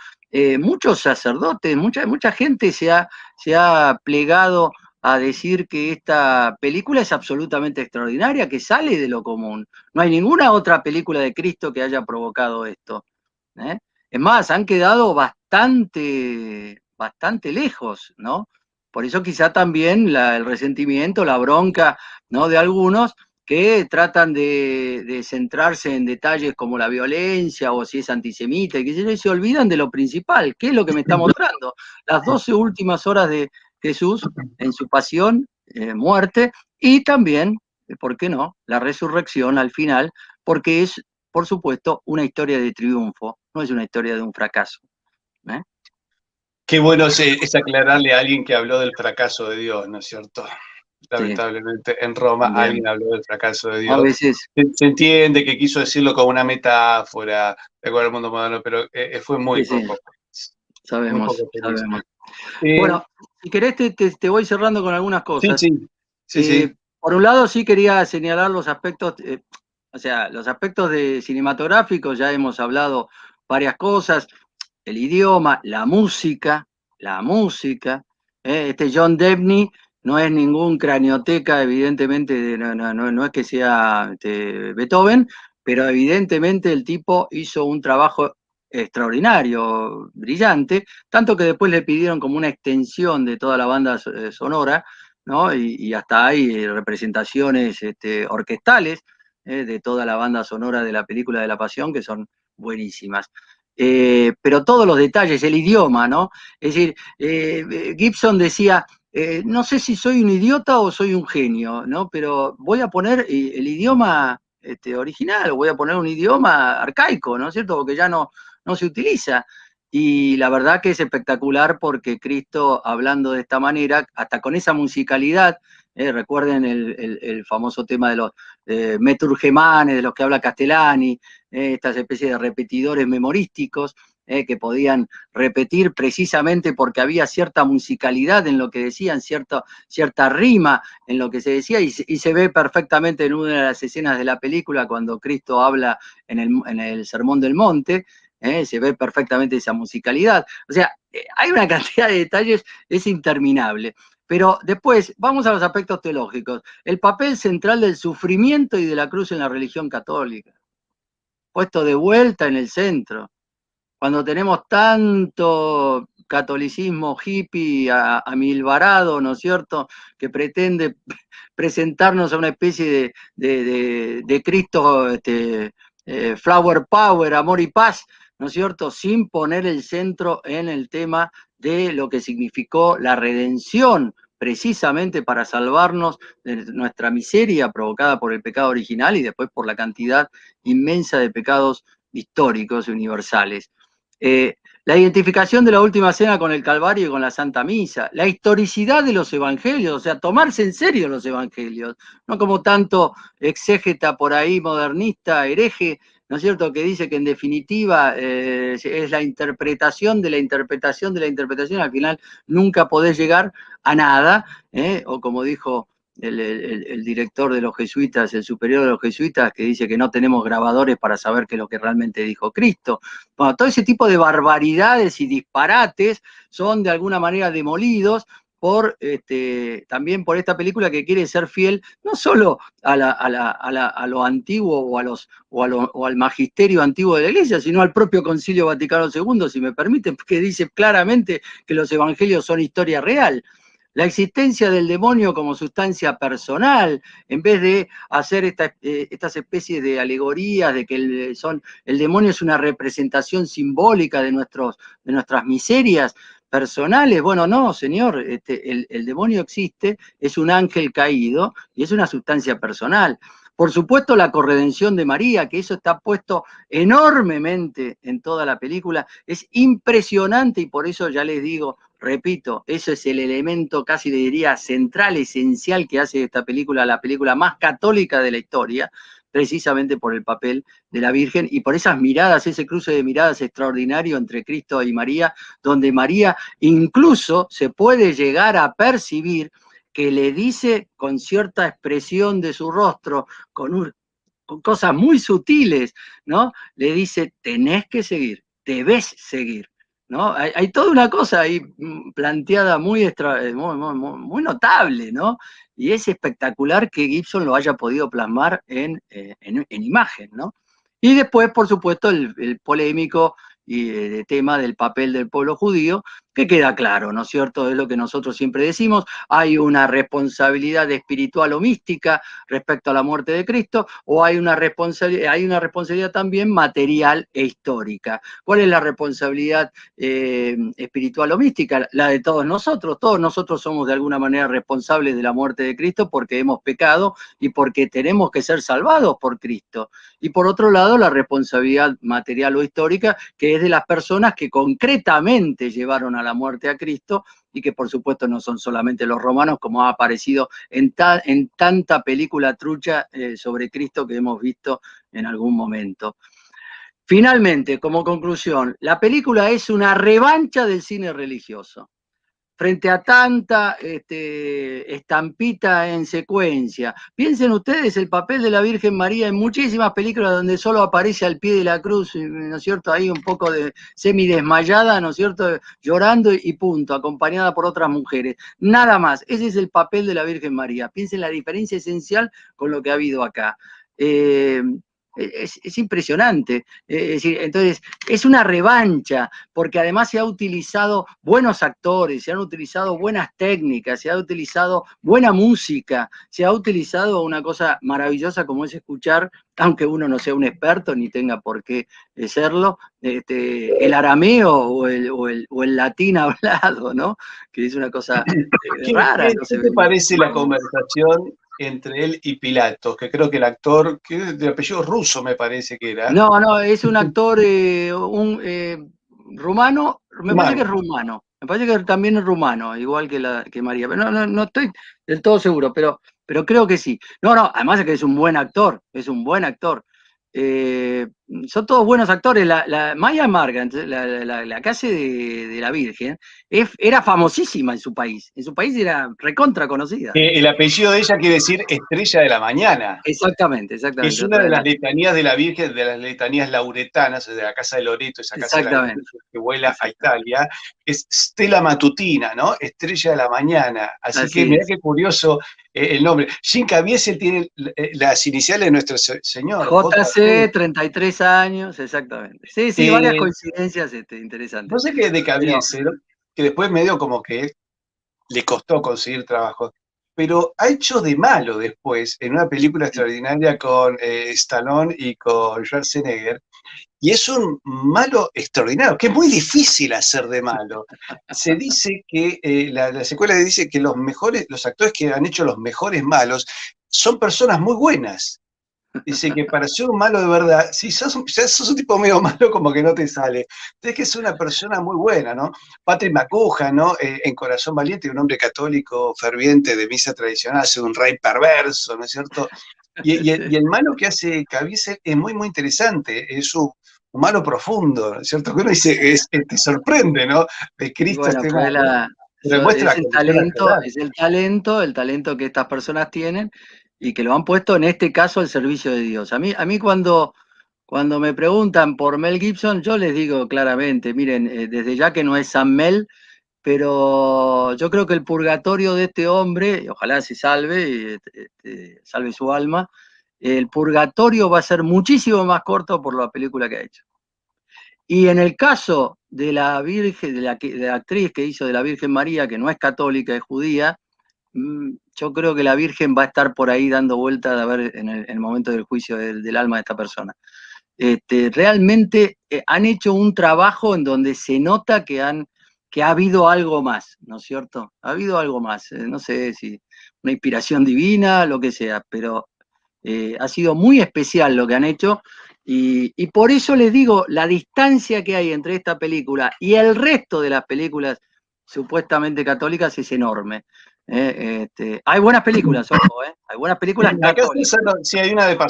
muchos sacerdotes, mucha gente se ha plegado a decir que esta película es absolutamente extraordinaria, que sale de lo común. No hay ninguna otra película de Cristo que haya provocado esto. ¿eh? Es más, han quedado bastante lejos, ¿no? Por eso quizá también el resentimiento, la bronca, ¿no? De algunos que tratan de centrarse en detalles como la violencia o si es antisemita, y se olvidan de lo principal, que es lo que me está mostrando. Las 12 últimas horas de Jesús en su pasión, muerte, y también, ¿por qué no?, la resurrección al final, porque es, por supuesto, una historia de triunfo, no es una historia de un fracaso. ¿eh? Qué bueno es aclararle a alguien que habló del fracaso de Dios, ¿no es cierto? Sí, Lamentablemente en Roma también. alguien habló del fracaso de A Dios. veces, Se entiende que quiso decirlo como una metáfora de acuerdo al mundo moderno, pero fue sí, sí, muy sabemos, poco feliz. sabemos. Eh, Bueno, si querés te voy cerrando con algunas sí, cosas. sí, sí, sí. Por un lado, sí quería señalar los aspectos, o sea, los aspectos cinematográficos, ya hemos hablado varias cosas, el idioma, la música. Este John Debney no es ningún cranioteca, evidentemente, no es que sea Beethoven, pero evidentemente el tipo hizo un trabajo extraordinario, brillante, tanto que después le pidieron como una extensión de toda la banda sonora, ¿no? Y hasta hay representaciones orquestales de toda la banda sonora de la película de La Pasión, que son buenísimas. Pero todos los detalles, el idioma, ¿no? Es decir, Gibson decía, no sé si soy un idiota o soy un genio, ¿no? Pero voy a poner el idioma original, voy a poner un idioma arcaico, ¿no es cierto? Porque ya no se utiliza. Y la verdad que es espectacular porque Cristo, hablando de esta manera, hasta con esa musicalidad, recuerden el famoso tema de los meturgemanes, de los que habla Castellani, estas especies de repetidores memorísticos, que podían repetir precisamente porque había cierta musicalidad en lo que decían, cierta rima en lo que se decía, y se ve perfectamente en una de las escenas de la película cuando Cristo habla en el Sermón del Monte. Se ve perfectamente esa musicalidad. O sea, hay una cantidad de detalles, es interminable. Pero después, vamos a los aspectos teológicos. El papel central del sufrimiento y de la cruz en la religión católica, puesto de vuelta en el centro. Cuando tenemos tanto catolicismo hippie amilvarado, ¿no es cierto?, que pretende presentarnos a una especie de Cristo, flower power, amor y paz, ¿no es cierto?, sin poner el centro en el tema de lo que significó la redención, precisamente para salvarnos de nuestra miseria provocada por el pecado original y después por la cantidad inmensa de pecados históricos y universales. La identificación de la última cena con el Calvario y con la Santa Misa, la historicidad de los evangelios, o sea, tomarse en serio los evangelios, no como tanto exégeta por ahí, modernista, hereje, ¿no es cierto?, que dice que en definitiva es la interpretación de la interpretación de la interpretación, al final nunca podés llegar a nada, o como dijo el director de los jesuitas, el superior de los jesuitas, que dice que no tenemos grabadores para saber qué es lo que realmente dijo Cristo. Bueno, todo ese tipo de barbaridades y disparates son de alguna manera demolidos también por esta película que quiere ser fiel no solo a lo antiguo o al magisterio antiguo de la Iglesia, sino al propio Concilio Vaticano II, si me permiten, que dice claramente que los evangelios son historia real. La existencia del demonio como sustancia personal, en vez de hacer estas especies de alegorías de que el demonio es una representación simbólica de nuestras miserias personales. Bueno, no, señor, el demonio existe, es un ángel caído y es una sustancia personal. Por supuesto, la corredención de María, que eso está puesto enormemente en toda la película, es impresionante y por eso ya les digo, repito, eso es el elemento casi le diría central, esencial que hace esta película la película más católica de la historia, precisamente por el papel de la Virgen y por esas miradas, ese cruce de miradas extraordinario entre Cristo y María, donde María incluso se puede llegar a percibir que le dice con cierta expresión de su rostro, con cosas muy sutiles, ¿no? Le dice, tenés que seguir, debes seguir, ¿no? Hay toda una cosa ahí planteada muy notable, ¿no? Y es espectacular que Gibson lo haya podido plasmar en imagen, ¿no? Y después, por supuesto, el polémico tema del papel del pueblo judío, que queda claro, ¿no es cierto? Es lo que nosotros siempre decimos, hay una responsabilidad espiritual o mística respecto a la muerte de Cristo, o hay una responsabilidad también material e histórica. ¿Cuál es la responsabilidad espiritual o mística? La de todos nosotros somos de alguna manera responsables de la muerte de Cristo porque hemos pecado y porque tenemos que ser salvados por Cristo. Y por otro lado, la responsabilidad material o histórica, que es de las personas que concretamente llevaron a la muerte a Cristo y que por supuesto no son solamente los romanos, como ha aparecido en tanta película trucha sobre Cristo que hemos visto en algún momento. Finalmente, como conclusión, la película es una revancha del cine religioso. Frente a tanta estampita en secuencia. Piensen ustedes el papel de la Virgen María en muchísimas películas donde solo aparece al pie de la cruz, ¿no es cierto? Ahí un poco de semidesmayada, ¿no es cierto? Llorando y punto, acompañada por otras mujeres. Nada más, ese es el papel de la Virgen María. Piensen la diferencia esencial con lo que ha habido acá. Es impresionante. Es decir, entonces, es una revancha, porque además se ha utilizado buenos actores, se han utilizado buenas técnicas, se ha utilizado buena música, se ha utilizado una cosa maravillosa como es escuchar, aunque uno no sea un experto ni tenga por qué serlo, el arameo o el latín hablado, ¿no? Que es una cosa rara. ¿Qué No se te ve. parece la conversación entre él y Pilatos? Que creo que el actor, que de apellido ruso me parece que era, No, es un actor rumano, me parece que es humano. rumano, me parece que también es rumano, igual que María, pero no estoy del todo seguro, pero creo que sí. No, además es que es un buen actor, es un buen actor. Eh, Son todos buenos actores. Maya Margant, la que hace de la Virgen, era famosísima en su país era recontra conocida. El apellido de ella quiere decir estrella de la mañana. Exactamente, Es una de las letanías de la Virgen, de las letanías lauretanas, de la casa de Loreto, esa casa de la Virgen exactamente, que vuela a exactamente. Italia, es Stella Matutina, ¿no? Estrella de la mañana. Así que Así mirá es. qué curioso el nombre. Jim Caviezel tiene las iniciales de nuestro señor, JC, JC. 33 años, exactamente. Sí, varias Eh, coincidencias interesantes. no sé qué de Pero, Caviezel, que después medio como que le costó conseguir trabajo, pero ha hecho de malo después en una película extraordinaria con Stallone y con Schwarzenegger, y es un malo extraordinario, que es muy difícil hacer de malo. Se dice que la secuela dice que los actores que han hecho los mejores malos son personas muy buenas. Dice que para ser un malo de verdad, si sos un tipo medio malo, como que no te sale. Tienes que ser una persona muy buena, ¿no? Patrick McGoohan, ¿no? En Corazón Valiente, un hombre católico ferviente de misa tradicional, hace un rey perverso, ¿no es cierto? Y el malo que hace Caviezel es muy, muy interesante. Es un malo profundo, ¿no es cierto? Que uno dice, te sorprende, ¿no? De y Cristo bueno, este malo, pero demuestra es la condición actoral. el talento que estas personas tienen y que lo han puesto en este caso al servicio de Dios. A mí cuando me preguntan por Mel Gibson, yo les digo claramente, miren, desde ya que no es San Mel, pero yo creo que el purgatorio de este hombre, y ojalá se salve, y salve su alma, el purgatorio va a ser muchísimo más corto por la película que ha hecho. Y en el caso de la Virgen, de la actriz que hizo de la Virgen María, que no es católica, es judía, yo creo que la Virgen va a estar por ahí dando vueltas a ver en el momento del juicio del alma de esta persona. Realmente han hecho un trabajo en donde se nota que ha habido algo más, ¿no es cierto? Ha habido algo más, no sé si una inspiración divina, lo que sea, pero ha sido muy especial lo que han hecho y por eso les digo, la distancia que hay entre esta película y el resto de las películas supuestamente católicas es enorme. Hay buenas películas, ojo, hay buenas películas Acá católicas. sí hay una de Pero,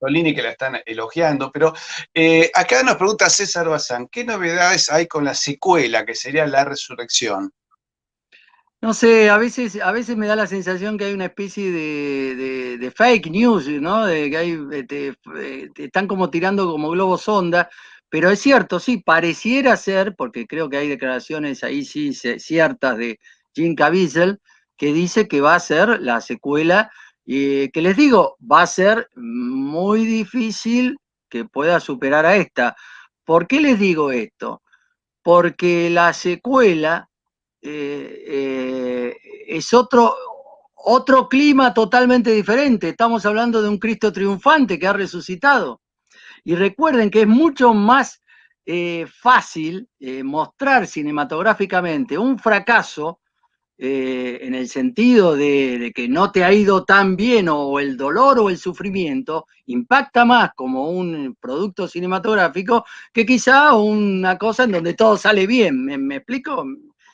Pasolini que la están elogiando, pero acá nos pregunta César Bazán, ¿qué novedades hay con la secuela, que sería La Resurrección? no sé, a veces me da la sensación que hay una especie de fake news, ¿no? De que hay, te están como tirando como globos sonda, pero es cierto, sí, pareciera ser, porque creo que hay declaraciones ahí sí ciertas de Jim Caviezel, que dice que va a ser la secuela, que les digo, va a ser muy difícil que pueda superar a esta. ¿Por qué les digo esto? Porque la secuela es otro clima totalmente diferente. Estamos hablando de un Cristo triunfante que ha resucitado. Y recuerden que es mucho más fácil mostrar cinematográficamente un fracaso en el sentido de que no te ha ido tan bien o el dolor o el sufrimiento impacta más como un producto cinematográfico que quizá una cosa en donde todo sale bien. ¿Me explico?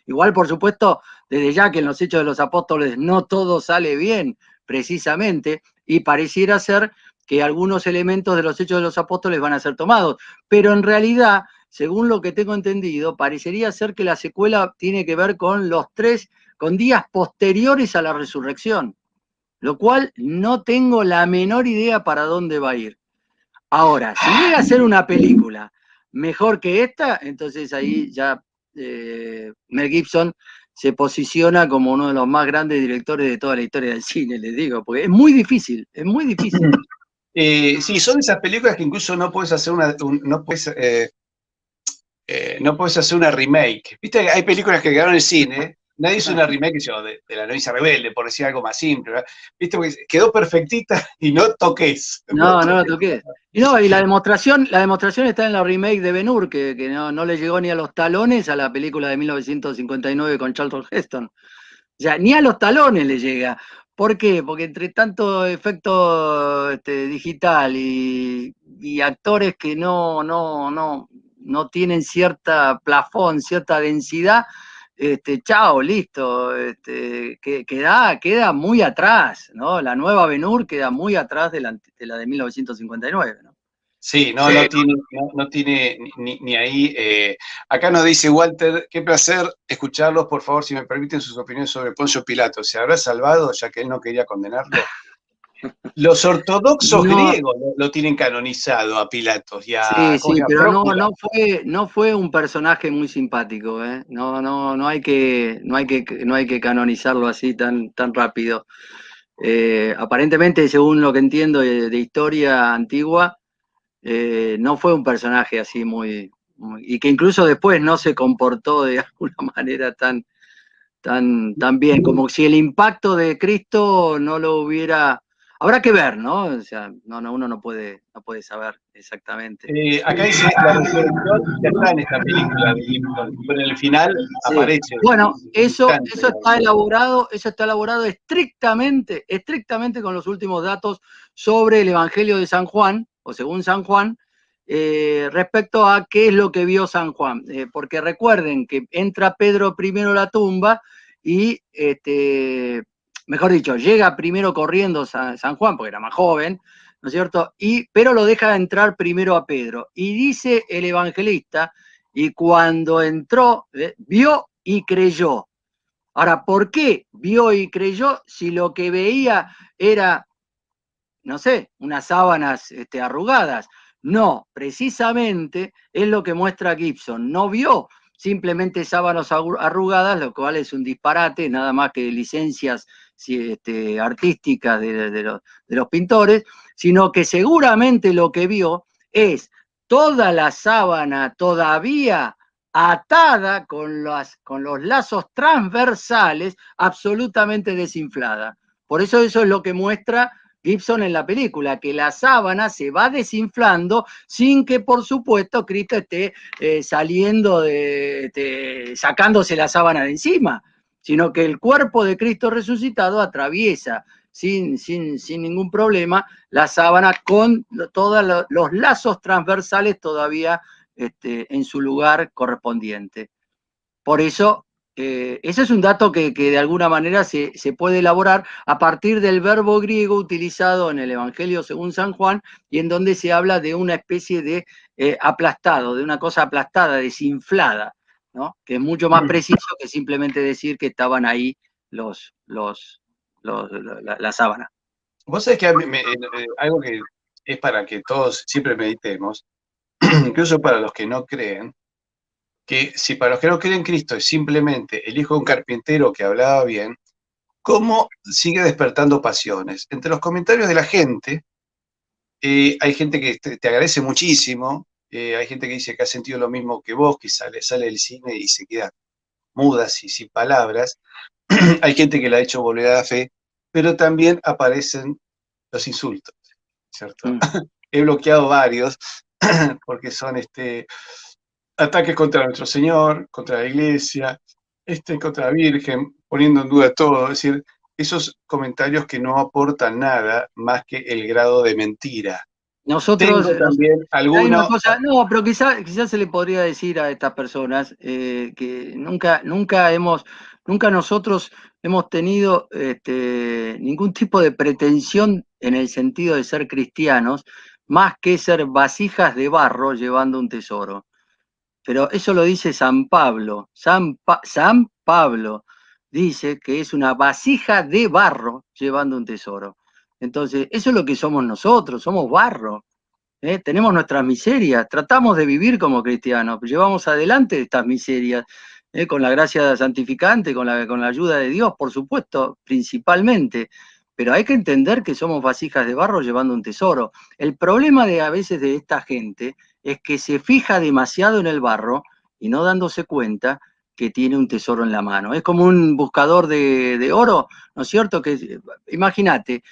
Igual, por supuesto, desde ya que en los Hechos de los Apóstoles no todo sale bien, precisamente, y pareciera ser que algunos elementos de los Hechos de los Apóstoles van a ser tomados, pero en realidad, según lo que tengo entendido, parecería ser que la secuela tiene que ver con días posteriores a la resurrección, lo cual no tengo la menor idea para dónde va a ir. Ahora, si llega a ser una película mejor que esta, entonces ahí ya Mel Gibson se posiciona como uno de los más grandes directores de toda la historia del cine, les digo, porque es muy difícil, es muy difícil. Sí, son esas películas que incluso no puedes hacer no puedes hacer una remake. Viste, hay películas que quedaron en el cine, nadie hizo una remake de La Novicia Rebelde, por decir algo más simple, ¿verdad? Viste, porque quedó perfectita y no toques. No No, no lo toques. toqué. Y no, y la demostración está en la remake de Ben-Hur, que no le llegó ni a los talones a la película de 1959 con Charlton Heston. O sea, ni a los talones le llega. ¿Por qué? Porque entre tanto efecto digital y actores que no tienen cierta plafón, cierta densidad, chao, listo, queda muy atrás, ¿no? La nueva Ben-Hur queda muy atrás de la de 1959, ¿no? Sí, Sí. no tiene ni ahí. Acá nos dice Walter, qué placer escucharlos, por favor, si me permiten sus opiniones sobre Poncio Pilato. ¿Se habrá salvado ya que él no quería condenarlo? Los ortodoxos No, griegos lo tienen canonizado a Pilatos y sí, ¿cómo se sí, llama? pero Próculo. no fue un personaje muy simpático, ¿eh? No hay que canonizarlo así tan rápido. Aparentemente, según lo que entiendo de historia antigua, no fue un personaje así y que incluso después no se comportó de alguna manera tan bien, como si el impacto de Cristo no lo hubiera. Habrá que ver, ¿no? O sea, uno no puede saber exactamente. Acá dice, la resurrección ya está en esta película de Gibson, pero en el final Sí. aparece Bueno, un instante. eso está elaborado estrictamente con los últimos datos sobre el Evangelio de San Juan, o según San Juan, respecto a qué es lo que vio San Juan. Porque recuerden que entra Pedro primero a la tumba y, mejor dicho, llega primero corriendo San Juan, porque era más joven, ¿no es cierto? Pero lo deja entrar primero a Pedro. Y dice el evangelista, y cuando entró, vio y creyó. Ahora, ¿por qué vio y creyó si lo que veía era, no sé, unas sábanas arrugadas? No, precisamente es lo que muestra Gibson. No vio simplemente sábanas arrugadas, lo cual es un disparate, nada más que licencias artísticas de los pintores, sino que seguramente lo que vio es toda la sábana todavía atada con los lazos transversales, absolutamente desinflada. Por eso es lo que muestra Gibson en la película, que la sábana se va desinflando sin que, por supuesto, Cristo esté saliendo sacándose la sábana de encima, sino que el cuerpo de Cristo resucitado atraviesa sin ningún problema la sábana con todos los lazos transversales todavía en su lugar correspondiente. Por eso ese es un dato que de alguna manera se puede elaborar a partir del verbo griego utilizado en el Evangelio según San Juan, y en donde se habla de una especie de aplastado, de una cosa aplastada, desinflada, ¿no? Que es mucho más preciso que simplemente decir que estaban ahí la sábana. Vos sabés que algo que es para que todos siempre meditemos, incluso para los que no creen, que si para los que no creen Cristo es simplemente el hijo de un carpintero que hablaba bien, ¿cómo sigue despertando pasiones? Entre los comentarios de la gente, hay gente que te agradece muchísimo, hay gente que dice que ha sentido lo mismo que vos, que sale del cine y se queda muda y sin palabras, hay gente que la ha hecho volver a la fe, pero también aparecen los insultos, ¿cierto? He bloqueado varios porque son ataques contra nuestro Señor, contra la Iglesia, contra la Virgen, poniendo en duda todo, es decir, esos comentarios que no aportan nada más que el grado de mentira. Nosotros, Tengo también hay una alguno. cosa, no, pero quizás se le podría decir a estas personas que nunca nosotros hemos tenido ningún tipo de pretensión en el sentido de ser cristianos, más que ser vasijas de barro llevando un tesoro. Pero eso lo dice San Pablo. San Pablo dice que es una vasija de barro llevando un tesoro. Entonces, eso es lo que somos nosotros, somos barro. Tenemos nuestras miserias, tratamos de vivir como cristianos, llevamos adelante estas miserias, con la gracia santificante, con la ayuda de Dios, por supuesto, principalmente, pero hay que entender que somos vasijas de barro llevando un tesoro. El problema a veces de esta gente es que se fija demasiado en el barro y no dándose cuenta que tiene un tesoro en la mano. Es como un buscador de oro, ¿no es cierto? Imagínate,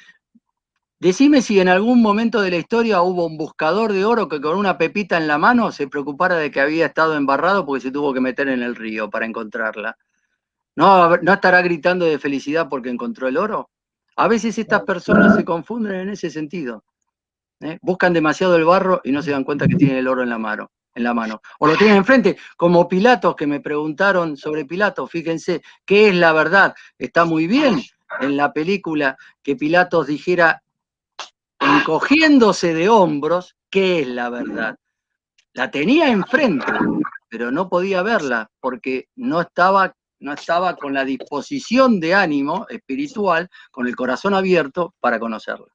decime si en algún momento de la historia hubo un buscador de oro que con una pepita en la mano se preocupara de que había estado embarrado porque se tuvo que meter en el río para encontrarla. ¿No estará gritando de felicidad porque encontró el oro? A veces estas personas se confunden en ese sentido. Buscan demasiado el barro y no se dan cuenta que tienen el oro en la mano. O lo tienen enfrente, como Pilatos, que me preguntaron sobre Pilatos. Fíjense, ¿qué es la verdad? Está muy bien en la película que Pilatos dijera, encogiéndose de hombros, ¿qué es la verdad? La tenía enfrente, pero no podía verla porque no estaba con la disposición de ánimo espiritual, con el corazón abierto para conocerla.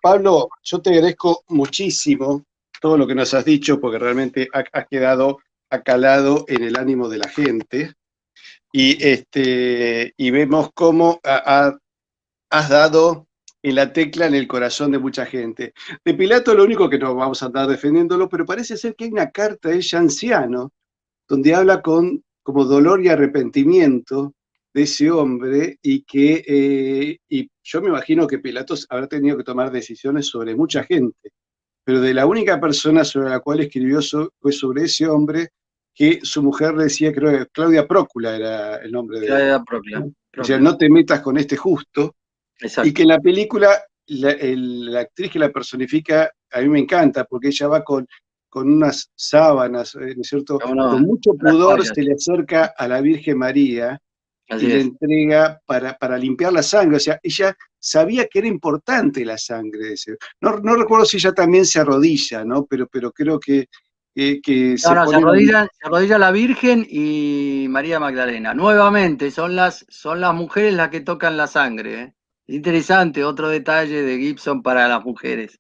Pablo, yo te agradezco muchísimo todo lo que nos has dicho, porque realmente ha quedado acalado en el ánimo de la gente. Y vemos cómo has dado en la tecla en el corazón de mucha gente. De Pilato lo único que no vamos a andar defendiéndolo, pero parece ser que hay una carta de ella anciano, donde habla como dolor y arrepentimiento de ese hombre, y yo me imagino que Pilatos habrá tenido que tomar decisiones sobre mucha gente, pero de la única persona sobre la cual escribió fue sobre ese hombre, que su mujer le decía, creo que Claudia Prócula era el nombre de ella. Claudia Procla. O sea, no te metas con este justo. Exacto. Y que en la película la actriz que la personifica a mí me encanta, porque ella va con unas sábanas, ¿no es cierto? Con mucho pudor se le acerca a la Virgen María y le entrega para limpiar la sangre. O sea, ella sabía que era importante la sangre de ese. No recuerdo si ella también se arrodilla, ¿no? Pero creo que se arrodilla la Virgen y María Magdalena. Nuevamente, son las mujeres las que tocan la sangre. ¿eh? Interesante, otro detalle de Gibson para las mujeres.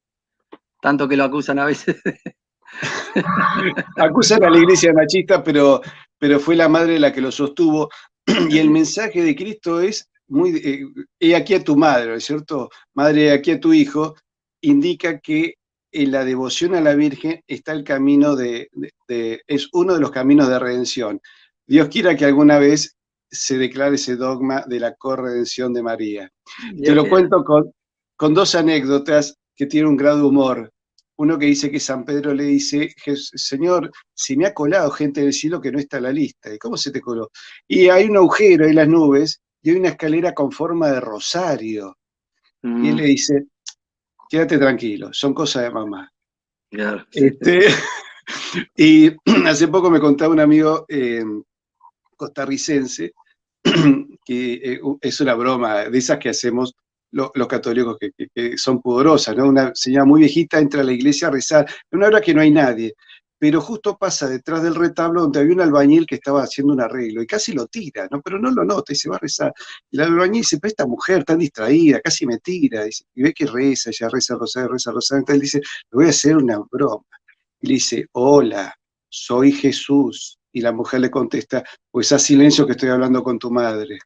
Tanto que lo acusan a veces. Acusan a la iglesia machista, pero fue la madre la que lo sostuvo. Y el mensaje de Cristo es muy, he aquí a tu madre, ¿no es cierto? Madre, he aquí a tu hijo, indica que en la devoción a la Virgen está el camino es uno de los caminos de redención. Dios quiera que alguna vez se declare ese dogma de la corredención de María. Te lo cuento con dos anécdotas que tienen un grado de humor. Uno que dice que San Pedro le dice, Señor, si me ha colado gente del cielo que no está en la lista. ¿Y cómo se te coló? Y hay un agujero en las nubes y hay una escalera con forma de rosario. Y él le dice, quédate tranquilo, son cosas de mamá. Claro. Y hace poco me contaba un amigo costarricense, que es una broma de esas que hacemos los católicos que son pudorosas, ¿no? Una señora muy viejita entra a la iglesia a rezar, en una hora que no hay nadie, pero justo pasa detrás del retablo donde había un albañil que estaba haciendo un arreglo y casi lo tira, ¿no? Pero no lo nota y se va a rezar. Y el albañil dice, pero esta mujer tan distraída, casi me tira, y ve que reza, ella reza reza rosario, entonces él dice, le voy a hacer una broma. Y le dice, hola, soy Jesús. Y la mujer le contesta, pues haz silencio que estoy hablando con tu madre.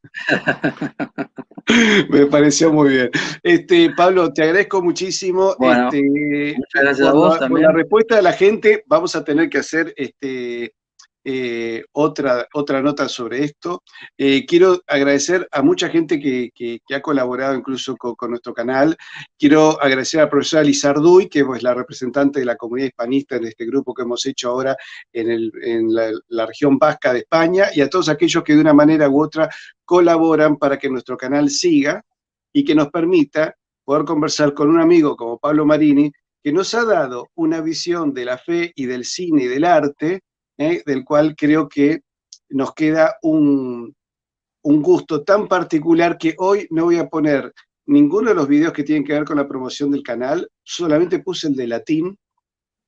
Me pareció muy bien. Pablo, te agradezco muchísimo. Bueno, muchas gracias a vos Por la también. respuesta de la gente, vamos a tener que hacer otra nota sobre esto. Quiero agradecer a mucha gente que ha colaborado incluso con nuestro canal. Quiero agradecer a la profesora Lizarduy, que es la representante de la comunidad hispanista en este grupo que hemos hecho ahora en la región vasca de España, y a todos aquellos que de una manera u otra colaboran para que nuestro canal siga y que nos permita poder conversar con un amigo como Pablo Marini, que nos ha dado una visión de la fe y del cine y del arte, del cual creo que nos queda un gusto tan particular que hoy no voy a poner ninguno de los videos que tienen que ver con la promoción del canal, solamente puse el de latín,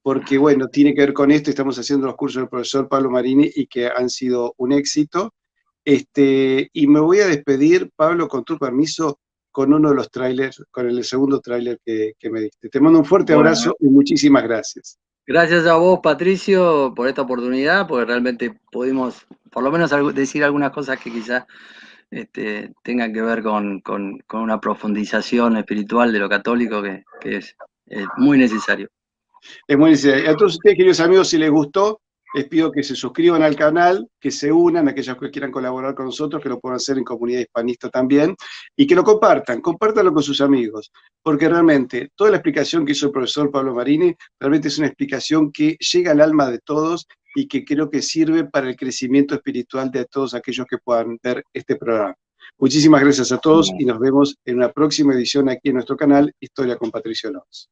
porque bueno, tiene que ver con esto, estamos haciendo los cursos del profesor Pablo Marini y que han sido un éxito. Y me voy a despedir, Pablo, con tu permiso, con uno de los trailers, con el segundo tráiler que me diste. Te mando un fuerte Bueno, abrazo y muchísimas gracias. gracias a vos, Patricio, por esta oportunidad, porque realmente pudimos, por lo menos, decir algunas cosas que quizás tengan que ver con una profundización espiritual de lo católico que es muy necesario. Es muy necesario. A todos ustedes, queridos amigos, si les gustó, les pido que se suscriban al canal, que se unan, aquellos que quieran colaborar con nosotros, que lo puedan hacer en Comunidad Hispanista también, y que lo compártanlo con sus amigos, porque realmente toda la explicación que hizo el profesor Pablo Marini, realmente es una explicación que llega al alma de todos y que creo que sirve para el crecimiento espiritual de todos aquellos que puedan ver este programa. Muchísimas gracias a todos y nos vemos en una próxima edición aquí en nuestro canal, Historia con Patricio Noves.